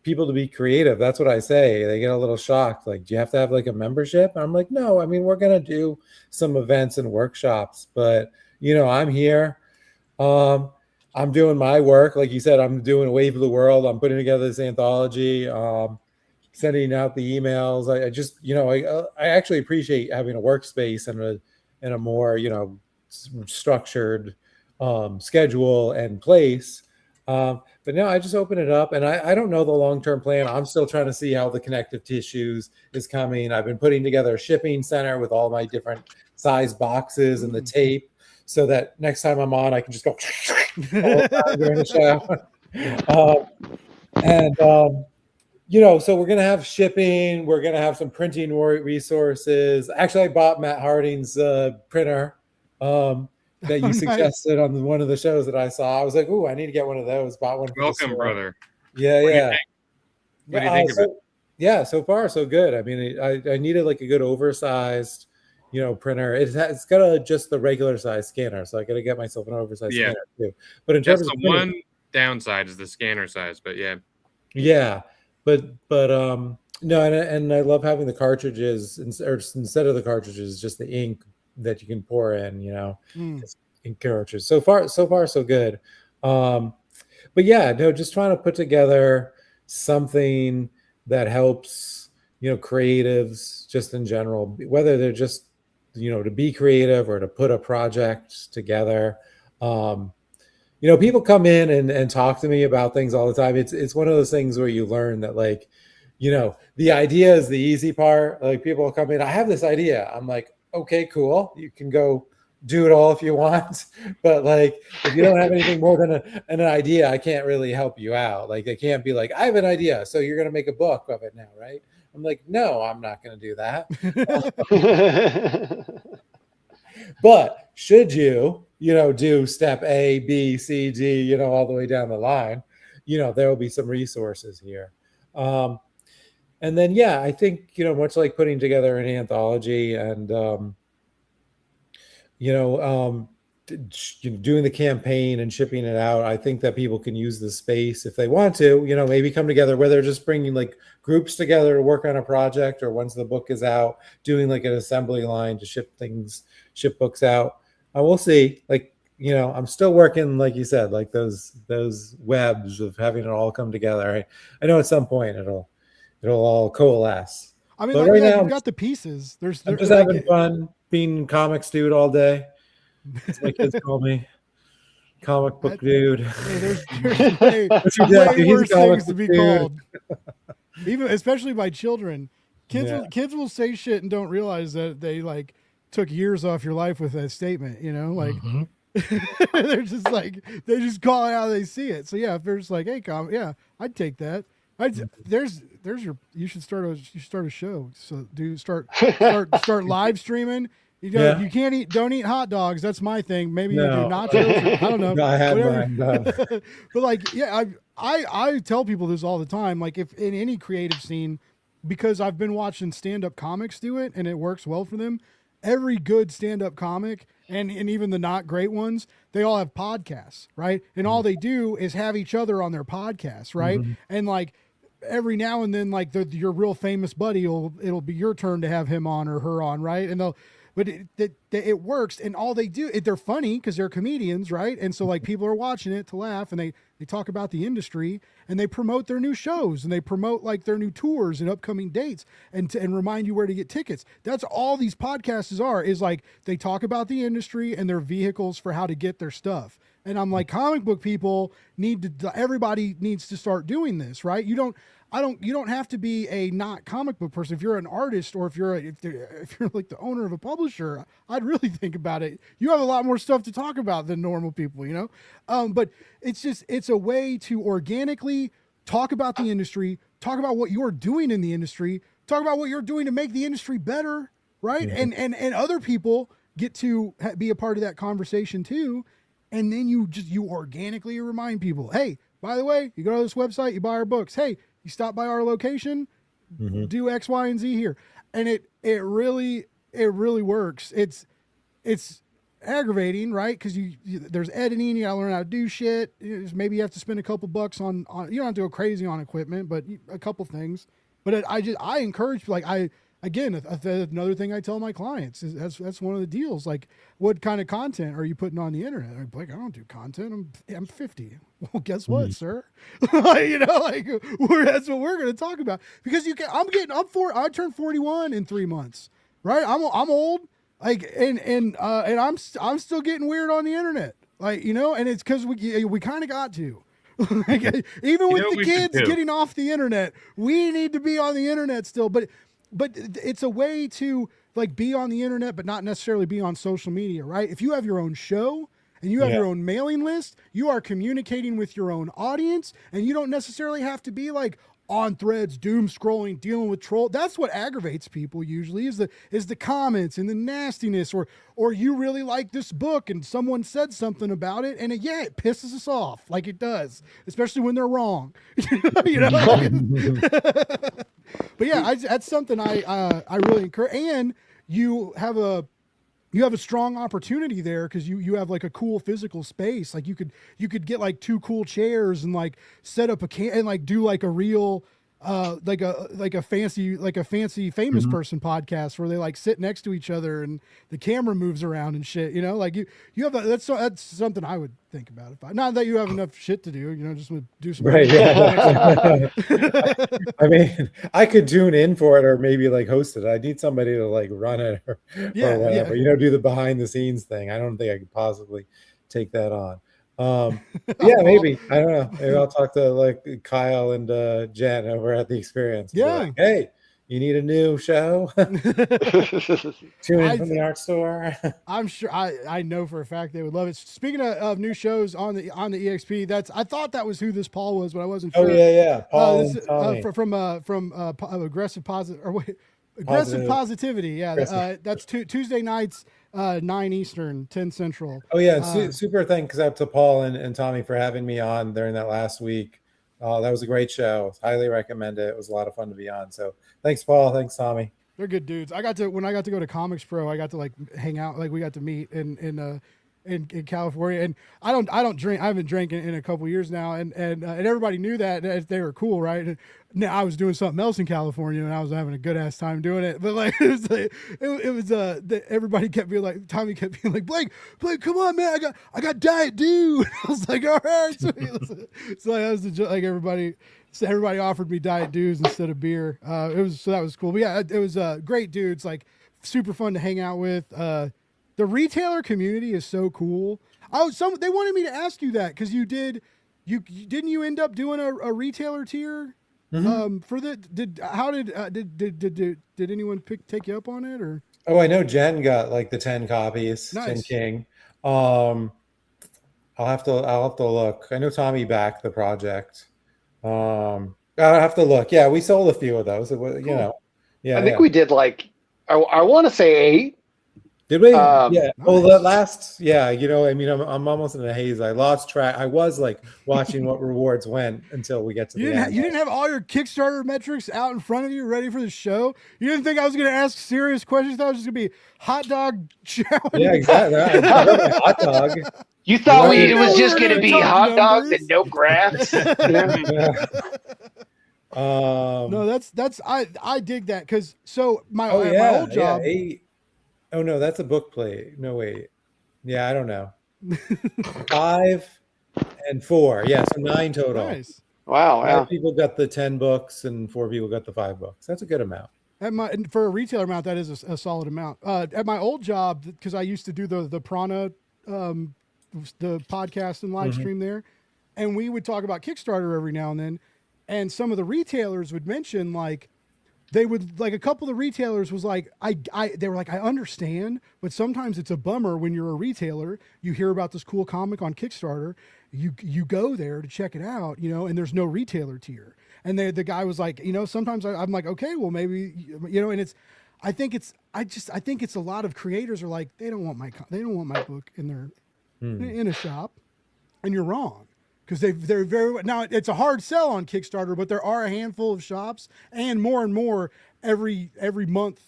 people to be creative. That's what I say. They get a little shocked. Like, do you have to have like a membership? I'm like, no. I mean, we're gonna do some events and workshops, but I'm here. I'm doing my work. Like you said, I'm doing Wave of the World. I'm putting together this anthology. Sending out the emails. I just, I actually appreciate having a workspace and a more, structured schedule and place. But now I just open it up and I don't know the long-term plan. I'm still trying to see how the connective tissues is coming. I've been putting together a shipping center with all my different size boxes and the tape so that next time I'm on, I can just go all the time during the show. So we're going to have shipping. We're going to have some printing resources. Actually, I bought Matt Harding's printer that you suggested on one of the shows that I saw. I was like, ooh, I need to get one of those. Bought one. Welcome, brother. Yeah, What do you think of it? Yeah, so far, so good. I mean, I needed like a good oversized, printer. It's got just the regular size scanner. So I got to get myself an oversized scanner too. But in terms of the one downside is the scanner size, but yeah. Yeah. But no, and I love having the cartridges instead of the cartridges, just the ink that you can pour in, ink cartridges. So far, so good. But yeah, no, just trying to put together something that helps, creatives just in general, whether they're just, to be creative or to put a project together. People come in and talk to me about things all the time. It's one of those things where you learn that like, the idea is the easy part. Like people will come in, I have this idea. I'm like, okay, cool. You can go do it all if you want. But like, if you don't have anything more than an idea, I can't really help you out. Like I can't be like, I have an idea, so you're going to make a book of it now, right? I'm like, no, I'm not going to do that. But should you, do step A, B, C, D, all the way down the line, there will be some resources here. And then, yeah, I think, much like putting together an anthology and, doing the campaign and shipping it out, I think that people can use the space if they want to, maybe come together, whether just bringing like groups together to work on a project, or once the book is out, doing like an assembly line to ship books out. We'll see. Like, I'm still working, like you said, like those webs of having it all come together. I know at some point it'll all coalesce. I mean, right now you've got the pieces. I'm just having fun being comics dude all day. As my kids call me. Comic book dude. Hey, there's way, What's your dad? way He's a worse comic things to book be dude. called. Even especially by children. Yeah. Kids will say shit and don't realize that they like took years off your life with that statement, you know? Like they're just like they just call it how they see it. So yeah, if there's like, hey, yeah, I'd take that. There's your you should start a show. So start live streaming. You know, Yeah. you can't don't eat hot dogs. That's my thing. Maybe you do No. nachos. I don't know. No, I had Whatever. mine done. But like, yeah, I tell people this all the time. Like, if in any creative scene, because I've been watching stand-up comics do it and it works well for them. Every good stand-up comic and even the not great ones, they all have podcasts, right? And all they do is have each other on their podcasts, right? And like every now and then, like your real famous buddy it'll be your turn to have him on or her on, right? And but it works, and all they do, they're funny because they're comedians, right? And so like people are watching it to laugh, and they talk about the industry, and they promote their new shows, and they promote like their new tours and upcoming dates, and remind you where to get tickets. That's all these podcasts are, is like they talk about the industry and their vehicles for how to get their stuff. And I'm like, comic book people everybody needs to start doing this, right? You don't have to be a not comic book person. If you're an artist or if you're like the owner of a publisher, I'd really think about it. You have a lot more stuff to talk about than normal people, you know? But it's a way to organically talk about the industry, talk about what you're doing in the industry, talk about what you're doing to make the industry better, right? And other people get to be a part of that conversation too. And then you organically remind people, hey, by the way, you go to this website, you buy our books. Hey, you stop by our location, do X, Y, and Z here. And it really works. It's aggravating, right? Because there's editing, you gotta learn how to do shit. Maybe you have to spend a couple bucks on you don't have to go crazy on equipment, but a couple things. But I encourage, like, another thing I tell my clients is that's one of the deals. Like, what kind of content are you putting on the internet? I'm like, I don't do content. I'm 50. Well, guess what, sir? You know, like that's what we're going to talk about, because I turned 41 in 3 months, right? I'm old, like, and I'm still getting weird on the internet, like, you know, and it's because we kind of got to. Like, even with the kids getting off the internet, we need to be on the internet still, but it's a way to like be on the internet, but not necessarily be on social media, right? If you have your own show and you have your own mailing list, you are communicating with your own audience, and you don't necessarily have to be like on threads, doom scrolling, dealing with troll. That's what aggravates people usually is the comments and the nastiness, or you really like this book and someone said something about it, and it pisses us off, like it does, especially when they're wrong. You know? But yeah, that's something I really encourage. And you have a strong opportunity there because you have like a cool physical space. Like you could get like 2 cool chairs and like set up and like do like a real like a fancy famous person podcast where they like sit next to each other and the camera moves around and shit, you know, like you have that's something I would think about. Not that you have enough shit to do, you know, just would do some right. Yeah. I mean, I could tune in for it or maybe like host it. I need somebody to like run it or whatever, you know, do the behind the scenes thing. I don't think I could possibly take that on. Yeah, maybe. I don't know. Maybe I'll talk to like Kyle and Jen over at the Experience. Yeah. Like, hey, you need a new show? Tune in from the art store. I'm sure I know for a fact they would love it. Speaking of new shows on the EXP, I thought that was who this Paul was, but I wasn't sure. Oh yeah. Paul and Tommy. From Aggressive Positivity. Yeah, that's Tuesday nights, 9 Eastern, 10 Central. Oh yeah, super thanks out to Paul and Tommy for having me on during that last week. That was a great show. Highly recommend it. It was a lot of fun to be on. So thanks, Paul. Thanks, Tommy. They're good dudes. When I got to go to Comics Pro, I got to like hang out. Like we got to meet in California, and I don't drink. I haven't drank in a couple years now, and everybody knew that they were cool, right? And now I was doing something else in California, and I was having a good ass time doing it. But like everybody kept being like, Tommy kept being like, Blake, come on, man, I got Diet Dew. I was like, all right. So I was like everybody. So everybody offered me Diet Dews instead of beer. That was cool. But yeah, it was great dudes, like super fun to hang out with. The retailer community is so cool. Oh, they wanted me to ask you that because you didn't you end up doing a retailer tier for the did anyone take you up on it or? Oh, I know Jen got like the 10 copies. Nice. 10 King. I'll have to look. I know Tommy backed the project. I'll have to look. Yeah, we sold a few of those. It was, you know, yeah. I think we did like I want to say 8. Did we? Yeah. Nice. Well, the last, yeah, you know, I mean, I'm almost in a haze. I lost track. I was like watching what rewards went until we get to the end. You didn't have all your Kickstarter metrics out in front of you, ready for the show. You didn't think I was going to ask serious questions. You thought it was just going to be hot dog challenge. Yeah, exactly. I got my hot dog. You thought Yeah. it was just We were going to gonna be talk hot dogs numbers. and no graphs. Yeah. No, that's I dig that because my Oh my yeah, old job. yeah, 8. Oh no, that's a book plate. No wait. Yeah, I don't know. 5 and 4. Yeah, so 9 total. Nice. Wow, 5 people got the 10 books and 4 people got the 5 books. That's a good amount. For a retailer amount, that is a solid amount. At my old job, because I used to do the Prana, the podcast and live stream there, and we would talk about Kickstarter every now and then, and some of the retailers would mention like they would like a couple of the retailers was like they were like I understand, but sometimes it's a bummer when you're a retailer, you hear about this cool comic on Kickstarter, you go there to check it out, you know, and there's no retailer tier. And the guy was like, you know, sometimes I'm like, okay, well maybe, you know, and I think it's a lot of creators are like, they don't want my book in their in a shop, and you're wrong. Because they're very now it's a hard sell on Kickstarter, but there are a handful of shops and more every month,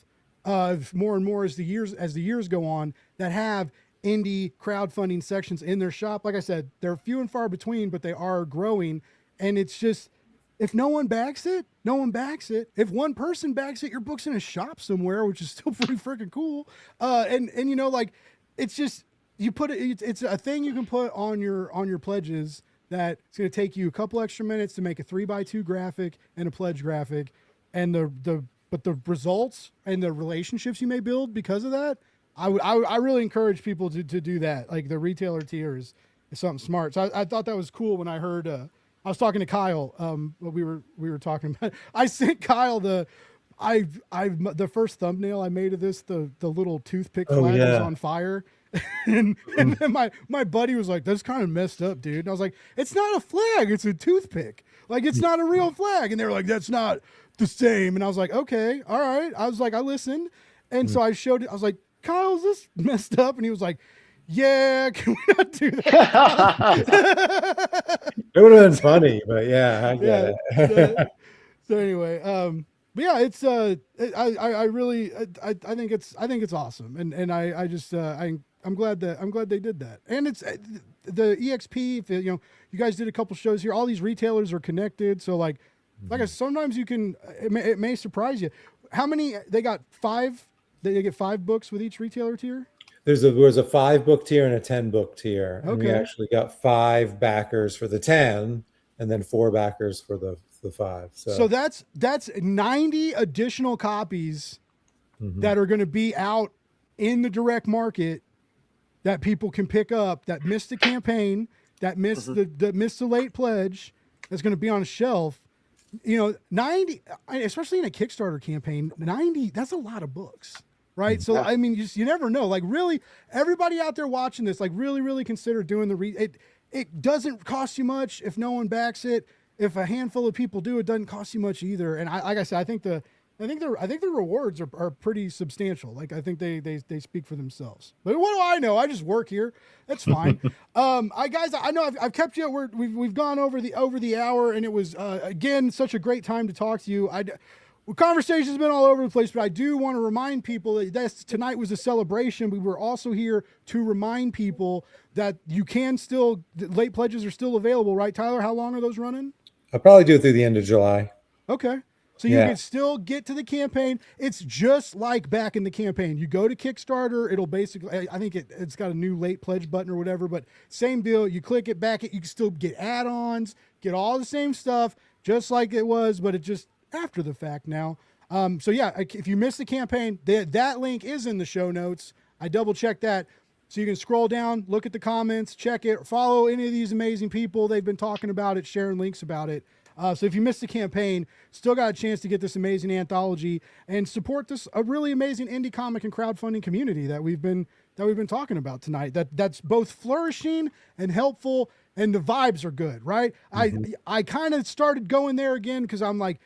more and more as the years go on that have indie crowdfunding sections in their shop. Like I said, they're few and far between, but they are growing. And it's just if no one backs it, no one backs it. If one person backs it, your book's in a shop somewhere, which is still pretty freaking cool. And you know, like it's just you put it. It's a thing you can put on your pledges. That it's going to take you a couple extra minutes to make a 3x2 graphic and a pledge graphic, and but the results and the relationships you may build because of that, I really encourage people to do that. Like the retailer tier is something smart. So I thought that was cool when I heard. I was talking to Kyle. What we were talking about. I sent Kyle the first thumbnail I made of this. The little toothpick flag was on fire. and then my buddy was like, that's kind of messed up, dude. And I was like, it's not a flag, it's a toothpick. Like, it's not a real flag. And they were like, that's not the same. And I was like, okay, all right. I was like, I listened. And so I showed it. I was like, Kyle, is this messed up? And he was like, yeah, can we not do that? It would have been funny, but yeah, I get it. So anyway, but yeah, it's I think it's awesome. And I'm glad they did that. And it's the EXP, if, you know, you guys did a couple shows here. All these retailers are connected. So like I said, sometimes it may surprise you. How many, they got 5, they get 5 books with each retailer tier? There was a 5 book tier and a 10 book tier. And we Okay. actually got 5 backers for the 10 and then 4 backers for the 5. So that's 90 additional copies that are going to be out in the direct market that people can pick up that missed the campaign, that missed the late pledge, that's going to be on a shelf. You know, 90, especially in a Kickstarter campaign, 90, that's a lot of books, right? So, I mean, you never know. Like, really, everybody out there watching this, like, really consider doing it doesn't cost you much if no one backs it. If a handful of people do, it doesn't cost you much either. And like I said, I think the rewards are pretty substantial. Like, I think they speak for themselves. But what do I know? I just work here. That's fine. I know I've kept you. We've gone over the hour, and it was again such a great time to talk to you. Conversation's been all over the place, but I do want to remind people that tonight was a celebration. We were also here to remind people that you can still, late pledges are still available, right, Tyler? How long are those running? I'll probably do it through the end of July. Okay. So you can still get to the campaign. It's just like back in the campaign. You go to Kickstarter, it'll basically, I think it's got a new late pledge button or whatever, but same deal. You click it back, you can still get add-ons, get all the same stuff, just like it was, but it just after the fact now. So yeah, if you missed the campaign, that link is in the show notes. I double checked that. So you can scroll down, look at the comments, check it, follow any of these amazing people. They've been talking about it, sharing links about it. So if you missed the campaign, still got a chance to get this amazing anthology and support this a really amazing indie comic and crowdfunding community that we've been talking about tonight. That's both flourishing and helpful, and the vibes are good, right? I kind of started going there again because I'm like,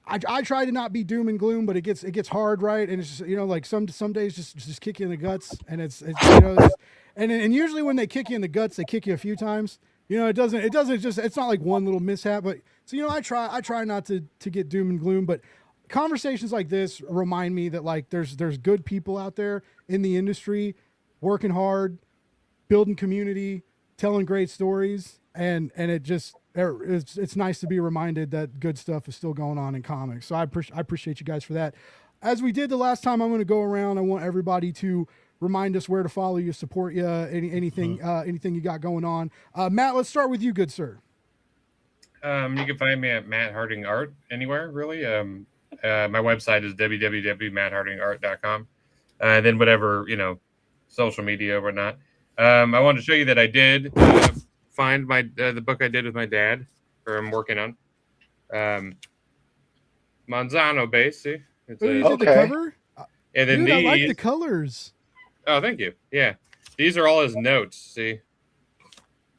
I try to not be doom and gloom, but it gets hard, right? And it's just, like some days just kick you in the guts, and it's and usually when they kick you in the guts, they kick you a few times. It doesn't just, it's not like one little mishap, but so I try not to get doom and gloom, but conversations like this remind me that like there's good people out there in the industry working hard, building community, telling great stories, and it's nice to be reminded that good stuff is still going on in comics. So I appreciate you guys for that. As we did the last time, I'm going to go around. I want everybody to remind us where to follow you, support you, anything you got going on. Matt, let's start with you, good sir. You can find me at Matt Harding Art anywhere, really. My website is www.matthardingart.com. And then whatever, social media or whatnot. I wanted to show you that I did find the book I did with my dad, or I'm working on. Manzano base, see? You did the cover? And then I like the colors. Oh, thank you. Yeah. These are all his notes, see?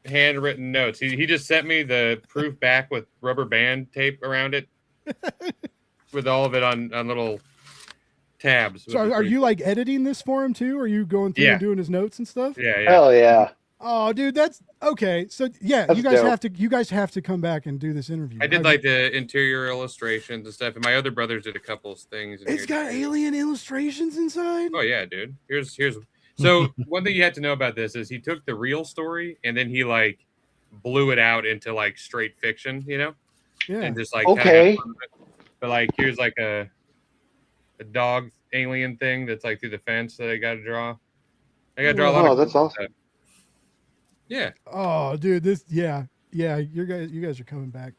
Handwritten notes. He just sent me the proof back with rubber band tape around it with all of it on little tabs. So are you like editing this for him too? Are you going through and doing his notes and stuff? Yeah. Hell yeah. Oh, dude, that's okay. So That's you guys dope. you guys have to come back and do this interview. I did like the interior illustrations and stuff, and my other brothers did a couple of things. It's got alien illustrations inside. Oh yeah, dude. Here's so one thing you have to know about this is he took the real story and then he like blew it out into like straight fiction, Yeah. and just like Okay. kinda, but like here's like a dog alien thing that's like through the fence that I got to draw. I got to draw a lot Oh, of that's cool awesome. stuff. Yeah. Oh, dude, yeah. You guys are coming back,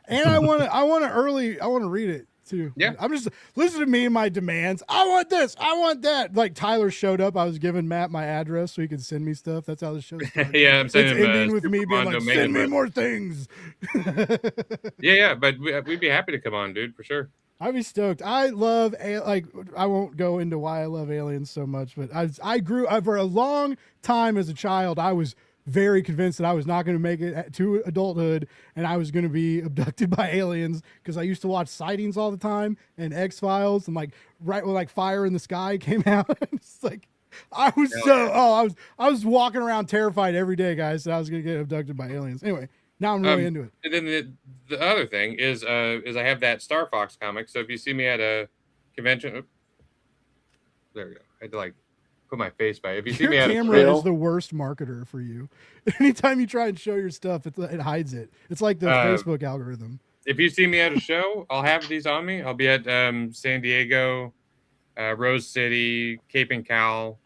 and I want to read it too. Yeah. I'm just listen to me and my demands. I want this. I want that. Like Tyler showed up. I was giving Matt my address so he could send me stuff. That's how the show started. Yeah, I'm sending It's him ending with me being like, send me more things. Yeah, but we'd be happy to come on, dude, for sure. I'd be stoked. I love I won't go into why I love aliens so much, but I grew for a long time as a child. I was very convinced that I was not going to make it to adulthood and I was going to be abducted by aliens because I used to watch Sightings all the time and X-Files, and like right when like Fire in the Sky came out, it's like I was walking around terrified every day, guys, that I was going to get abducted by aliens. Anyway, now I'm really into it. And then the other thing is I have that Star Fox comic. So if you see me at a convention, there we go. I had to like put my face by it. If you see Your me at camera is the worst marketer for you. Anytime you try and show your stuff, it hides it. It's like the Facebook algorithm. If you see me at a show, I'll have these on me. I'll be at San Diego, Rose City, Cape and Cow.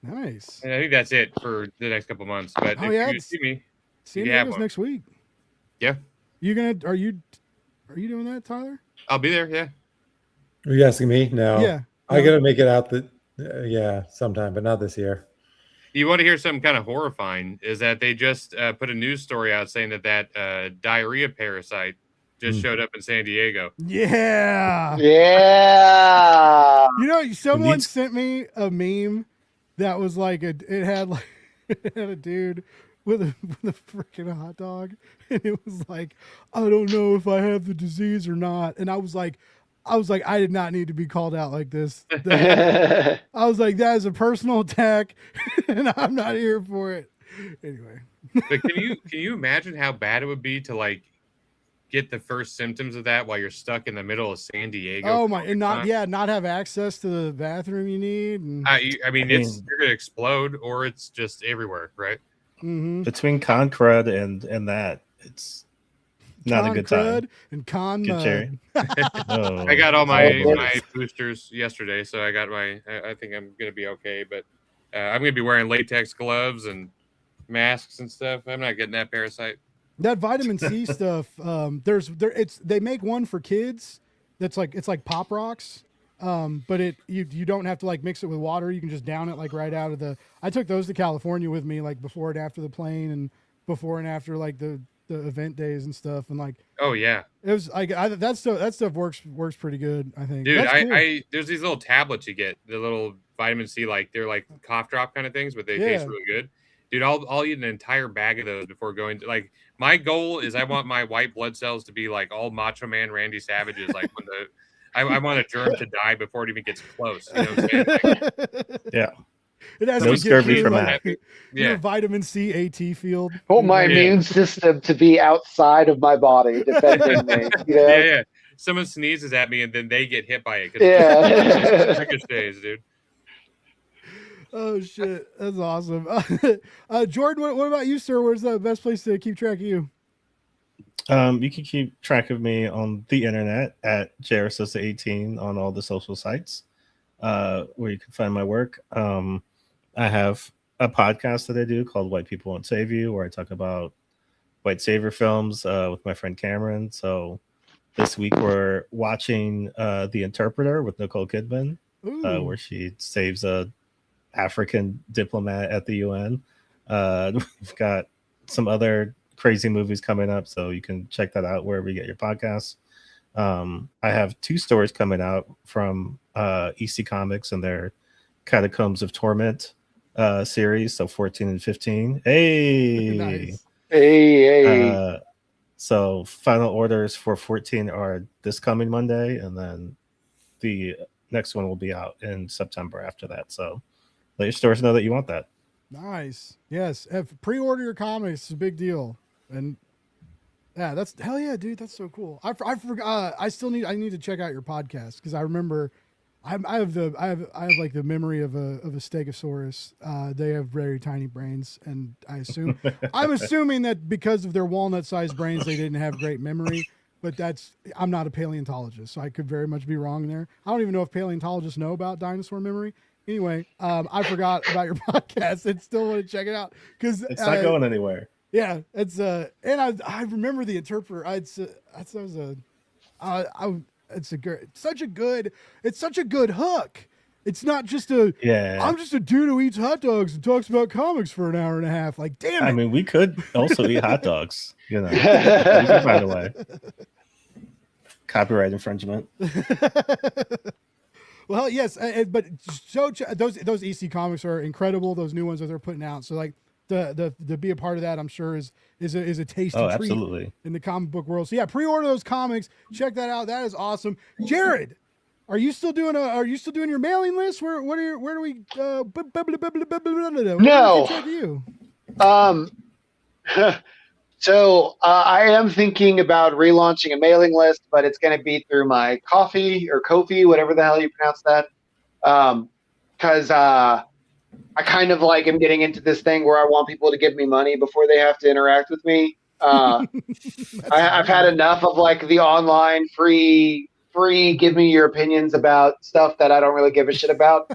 Nice. And I think that's it for the next couple months. But if you see me, San Diego's next week. Yeah. Are you doing that, Tyler? I'll be there. Yeah. Are you asking me? No. Yeah. I gotta make it out sometime, but not this year. You want to hear something kind of horrifying? Is that they just put a news story out saying that diarrhea parasite just showed up in San Diego. Yeah. Yeah. Someone sent me a meme that was like it had a dude with a freaking hot dog, and it was like, I don't know if I have the disease or not, and I was like, I did not need to be called out like this. I was like, that is a personal attack, and I'm not here for it. Anyway. But can you imagine how bad it would be to like get the first symptoms of that while you're stuck in the middle of San Diego? Oh my, and not have access to the bathroom you need. And... I mean, you're gonna explode, or it's just everywhere, right? Mm-hmm. Between con crud and that, it's not a good time. And con mud. I got all my boosters yesterday, so I got I think I'm gonna be okay. But I'm gonna be wearing latex gloves and masks and stuff. I'm not getting that parasite. That vitamin C stuff. They make one for kids. It's like Pop Rocks, But you don't have to like mix it with water. You can just down it like right out of the. I took those to California with me, like before and after the plane, and before and after like the event days and stuff, and like. Oh yeah, it was like that stuff works pretty good. I think, dude. That's cool. There's these little tablets you get, the little vitamin C, like they're like cough drop kind of things, but they taste really good. Dude, I'll eat an entire bag of those before going to, like, my goal is I want my white blood cells to be like all Macho Man Randy Savage's, like when I want a germ to die before it even gets close. You know what I'm saying? Like, yeah. It has No to scurvy get from like, that. your vitamin C AT field. I want my immune system to be outside of my body, defending me. You know? Yeah. Someone sneezes at me and then they get hit by it. Yeah. Ricochets, dude. Oh shit, that's awesome. Jordan, what about you, sir? Where's the best place to keep track of you? You can keep track of me on the internet at JRSosa18 on all the social sites, where you can find my work. I have a podcast that I do called White People Won't Save You, where I talk about white savior films with my friend Cameron. So this week we're watching The Interpreter with Nicole Kidman, where she saves a African diplomat at the UN. We've got some other crazy movies coming up, so you can check that out wherever you get your podcasts. I have 2 stories coming out from EC Comics and their Catacombs of Torment series, so 14 and 15. Hey, Nice. Hey. So final orders for 14 are this coming Monday, and then the next one will be out in September after that. So let your stores know that you want that. Nice. Yes. Pre-order your comics. It's a big deal. And yeah, that's hell yeah, dude. That's so cool. I forgot. I need to check out your podcast, because I remember I have like the memory of a stegosaurus. They have very tiny brains, and I'm assuming that because of their walnut-sized brains, they didn't have great memory. But I'm not a paleontologist, so I could very much be wrong there. I don't even know if paleontologists know about dinosaur memory. Anyway, I forgot about your podcast and still want to check it out, because it's not going anywhere. Yeah, it's and I remember The Interpreter. It's such a good hook. It's not just I'm just a dude who eats hot dogs and talks about comics for an hour and a half. Like, damn it. I mean, we could also eat hot dogs. You know, we can find a way. Copyright infringement. Well, yes, but those EC comics are incredible. Those new ones that they're putting out. So like to be a part of that, I'm sure is a tasty treat absolutely. In the comic book world. So yeah, pre-order those comics. Check that out. That is awesome. Jared, are you still doing your mailing list? Where do we? No. So I am thinking about relaunching a mailing list, but it's going to be through my Ko-fi, whatever the hell you pronounce that. Because I kind of like am getting into this thing where I want people to give me money before they have to interact with me. I've had enough of like the online free, give me your opinions about stuff that I don't really give a shit about.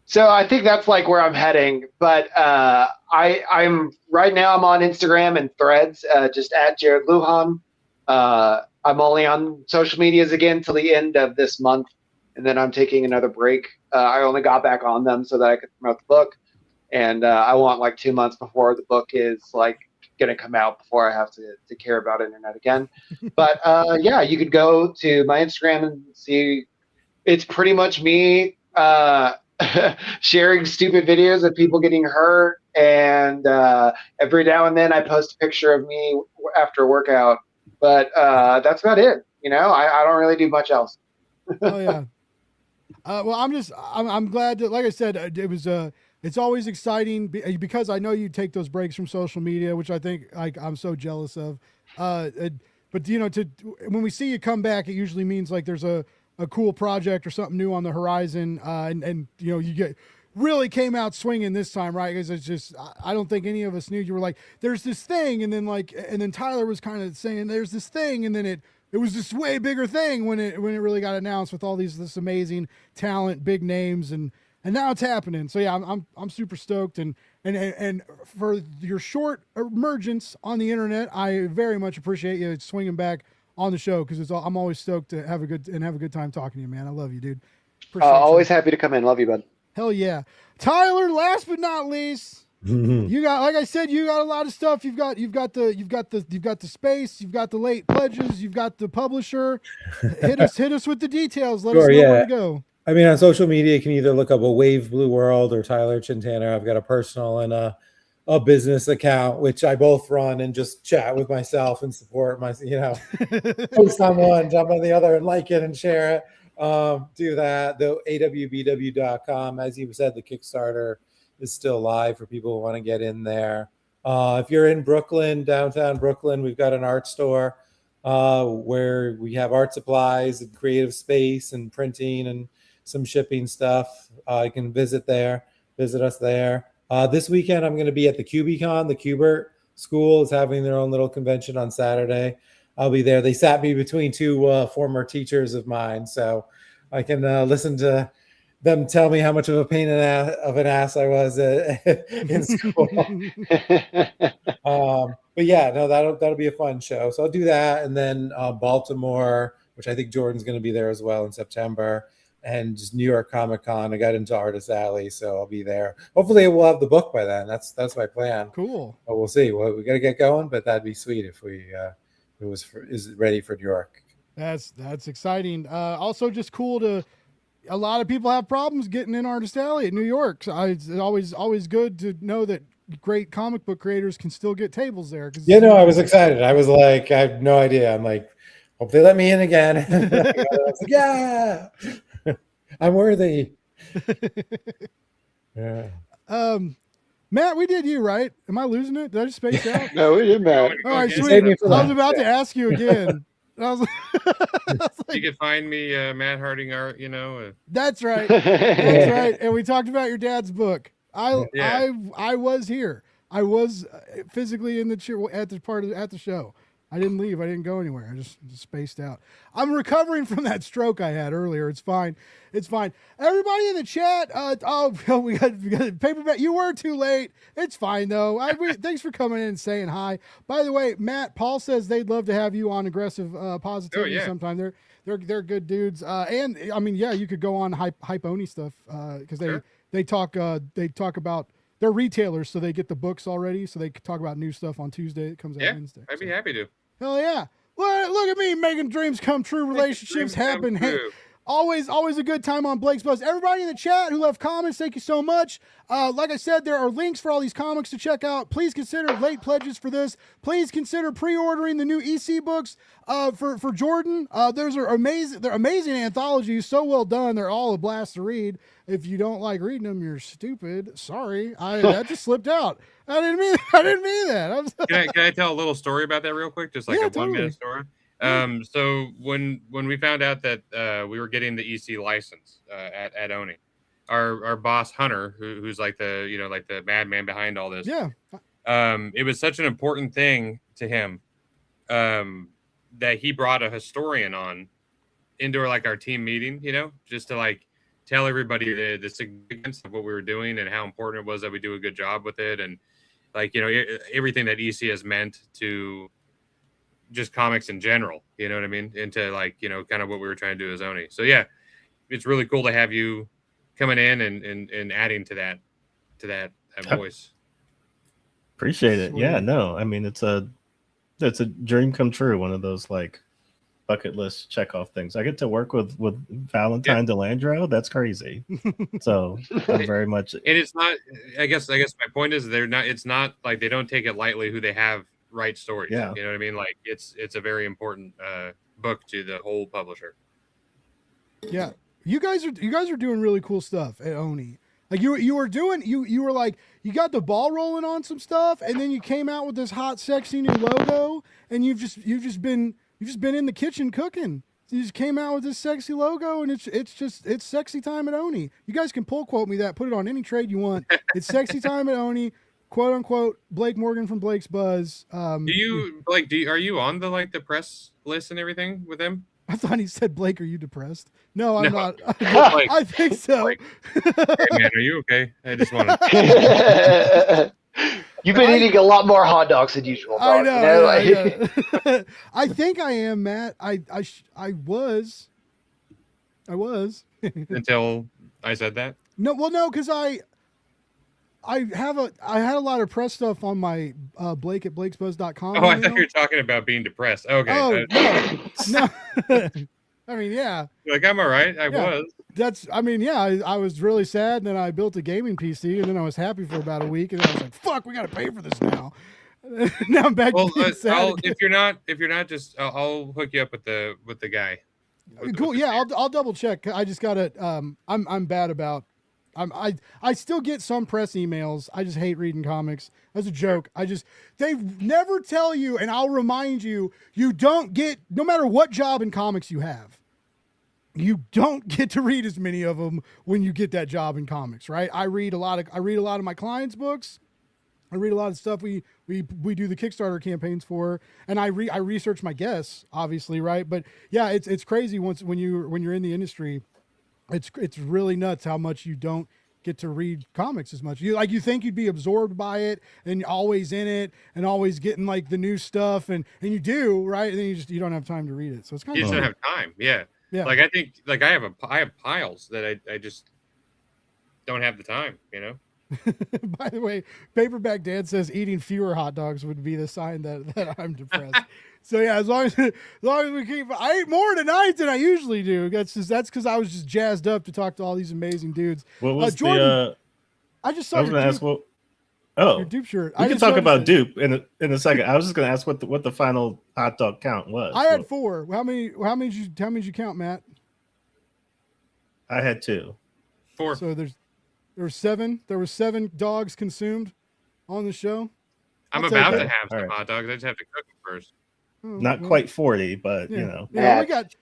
So I think that's like where I'm heading. But I'm right now I'm on Instagram and Threads, just at Jared Lujan. I'm only on social medias again till the end of this month, and then I'm taking another break. I only got back on them so that I could promote the book, and I want like 2 months before the book is like going to come out before I have to care about internet again. But yeah, you could go to my Instagram and see. It's pretty much me sharing stupid videos of people getting hurt, and every now and then I post a picture of me after a workout, but that's about it. You know, I don't really do much else. Oh yeah. Well, I'm glad that, like I said, it's always exciting because I know you take those breaks from social media, which I think like I'm so jealous of. But you know, when we see you come back, it usually means like there's a cool project or something new on the horizon, and you know, you really came out swinging this time, right? Because it's just, I don't think any of us knew. You were like, there's this thing, and then Tyler was kind of saying there's this thing, and then it was this way bigger thing when it really got announced with all this amazing talent, big names, and now it's happening. So yeah, I'm super stoked, and for your short emergence on the internet, I very much appreciate you swinging back on the show because I'm always stoked to have a good time talking to you, man. I love you, dude. Appreciate Always you. happy to come in. Love you, bud. Hell yeah, Tyler. Last but not least, you got, like I said, you got a lot of stuff. You've got the space. You've got the late pledges. You've got the publisher. Hit us with the details. Let us know where to go. I mean, on social media, you can either look up a Wave Blue World or Tyler Chintana. I've got a personal and a business account, which I both run and just chat with myself and support my, post on one, jump on the other and like it and share it. Do that. The awbw.com, as you said, the Kickstarter is still live for people who want to get in there. If you're in Brooklyn, downtown Brooklyn, we've got an art store where we have art supplies and creative space and printing and some shipping stuff. You can visit us there. This weekend, I'm going to be at the QBCon. The Qbert School is having their own little convention on Saturday. I'll be there. They sat me between two former teachers of mine, so I can listen to them tell me how much of a pain of an ass I was in school. But yeah, no, that'll be a fun show. So I'll do that, and then Baltimore, which I think Jordan's going to be there as well in September. And just New York Comic Con. I got into Artist Alley, so I'll be there. Hopefully, we'll have the book by then. That's my plan. Cool. But we'll see. Well, we got to get going, but that'd be sweet if is ready for New York. That's exciting. Also, just cool to. A lot of people have problems getting in Artist Alley at New York. So it's always good to know that great comic book creators can still get tables there. Yeah, no, I was excited. I was like, I have no idea. I'm like, hope they let me in again. I was like, yeah. I'm worthy. Yeah. Matt, we did you, right? Am I losing it? Did I just space out? No, we did, Matt. All right, You sweet. saved me for I was that. about to ask you again. I was like, You could find me Matt Harding art, that's right. That's right. And we talked about your dad's book. I was here. I was physically in the chair at the show. I didn't leave. I didn't go anywhere. I just spaced out. I'm recovering from that stroke I had earlier. It's fine. It's fine. Everybody in the chat. We got paperback. You were too late. It's fine though. Thanks for coming in and saying hi. By the way, Matt, Paul says they'd love to have you on Aggressive Positivity sometime. They're good dudes. And I mean, yeah, you could go on Hype Oni stuff because they talk about. They're retailers, so they get the books already, so they can talk about new stuff on Tuesday. It comes out Wednesday. I'd be happy to. Hell yeah. Look at me making dreams come true. Relationships happen. Hey, always a good time on Blake's Buzz. Everybody in the chat who left comments, thank you so much. Like I said, there are links for all these comics to check out. Please consider late pledges for this. Please consider pre-ordering the new EC books for Jordan. Those are amazing. They're amazing anthologies. So well done. They're all a blast to read. If you don't like reading them, you're stupid. Sorry, that just slipped out. I didn't mean that. Can I tell a little story about that real quick? Just like a 1 minute story. So when we found out that we were getting the EC license at Oni, our boss Hunter, who's like the madman behind all this. Yeah. It was such an important thing to him that he brought a historian on into our team meeting, just to tell everybody the significance of what we were doing and how important it was that we do a good job with it. And everything that EC has meant to just comics in general, you know what I mean? Into kind of what we were trying to do as Oni. So yeah, it's really cool to have you coming in and adding to that voice. Appreciate it. Sweet. Yeah, no, I mean, it's a dream come true. One of those bucket list check off things. I get to work with Valentine Delandro. That's crazy. So I'm very much. And it's not. I guess my point is it's not like they don't take it lightly who they have write stories. Yeah. You know what I mean? It's a very important book to the whole publisher. Yeah, you guys are doing really cool stuff at Oni. You were got the ball rolling on some stuff, and then you came out with this hot, sexy new logo, and you've just been in the kitchen cooking. You just came out with this sexy logo, and it's sexy time at Oni. You guys can pull quote me that, put it on any trade you want. It's sexy time at Oni, quote unquote. Blake Morgan from Blake's Buzz. Are you on the press list and everything with him? I thought he said, Blake, are you depressed? No, I'm not. Blake, I think so. Blake. Hey man, are you okay? I just want to. You've been eating a lot more hot dogs than usual. I Dog, know. you know? I know. I think I am, Matt. I was. Until I said that. No, well, no, because I had a lot of press stuff on my Blake at blakesbuzz.com. Oh, I thought you were talking about being depressed. Okay. Oh, no. I mean, yeah. Like, I'm all right. I was. I was really sad, and then I built a gaming PC, and then I was happy for about a week, and then I was like, fuck, we got to pay for this now. Now I'm back to being sad again. if you're not just, I'll hook you up with the guy. Cool. Yeah, I'll double check. I just gotta. I'm bad about. I still get some press emails. I just hate reading comics. That's a joke. They never tell you, and I'll remind you. You don't get, no matter what job in comics you have, you don't get to read as many of them when you get that job in comics, right? I read a lot of my clients' books. I read a lot of stuff we do the Kickstarter campaigns for, and I research my guests, obviously, right? But yeah, it's crazy when you're in the industry, it's really nuts how much you don't get to read comics as much. You think you'd be absorbed by it and always in it and always getting like the new stuff, and you do, right? And then you don't have time to read it, so it's kind of you just don't have time. Yeah. Like I think like I have piles that I just don't have the time, you know. By the way, Paperback Dan says eating fewer hot dogs would be the sign that I'm depressed. So yeah, as long as we keep, I ate more tonight than I usually do. That's because I was just jazzed up to talk to all these amazing dudes. What was Jordan, I just saw I was going to ask your Dupe shirt. We can talk about Dupe in a second. I was just going to ask what the final hot dog count was. I had 4. How many did you count, Matt? I had 2. 4. So there were 7. There were 7 dogs consumed on the show. I'm about to have some hot dogs. I just have to cook them first. Not quite 40, but you know. Yeah, we got.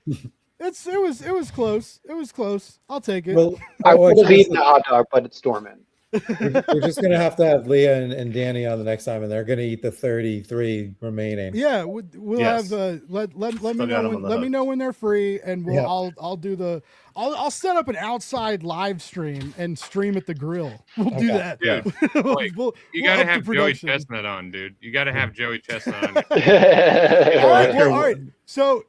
It was close. It was close. I'll take it. Well, I would have eaten a hot dog, but it's dormant. We're just gonna have to have Leah and Danny on the next time, and they're gonna eat the 33 remaining. Yeah, we'll have let me know when they're free, and I'll set up an outside live stream and stream at the grill. We'll do that. Yeah. You gotta have Joey Chestnut on, dude. You gotta have Joey Chestnut on. All right. So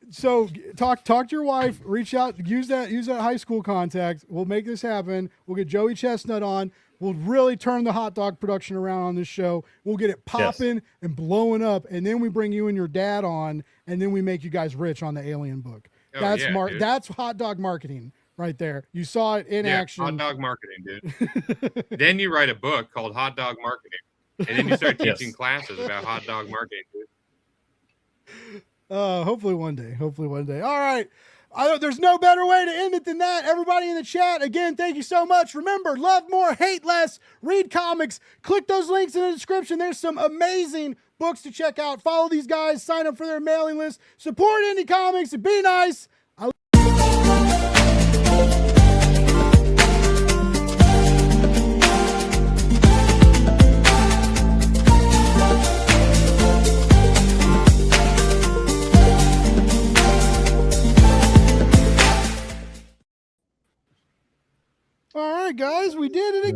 talk to your wife. Reach out. Use that high school contact. We'll make this happen. We'll get Joey Chestnut on. We'll really turn the hot dog production around on this show. We'll get it popping and blowing up, and then we bring you and your dad on, and then we make you guys rich on the Alien book. That's hot dog marketing right there. You saw it in action. Hot dog marketing, dude. Then you write a book called Hot Dog Marketing, and then you start teaching classes about hot dog marketing, dude. Hopefully one day. All right. There's no better way to end it than that. Everybody in the chat, again, thank you so much. Remember, love more, hate less, read comics. Click those links in the description. There's some amazing books to check out. Follow these guys, sign up for their mailing list, support indie comics, and be nice. All right, guys, we did it again.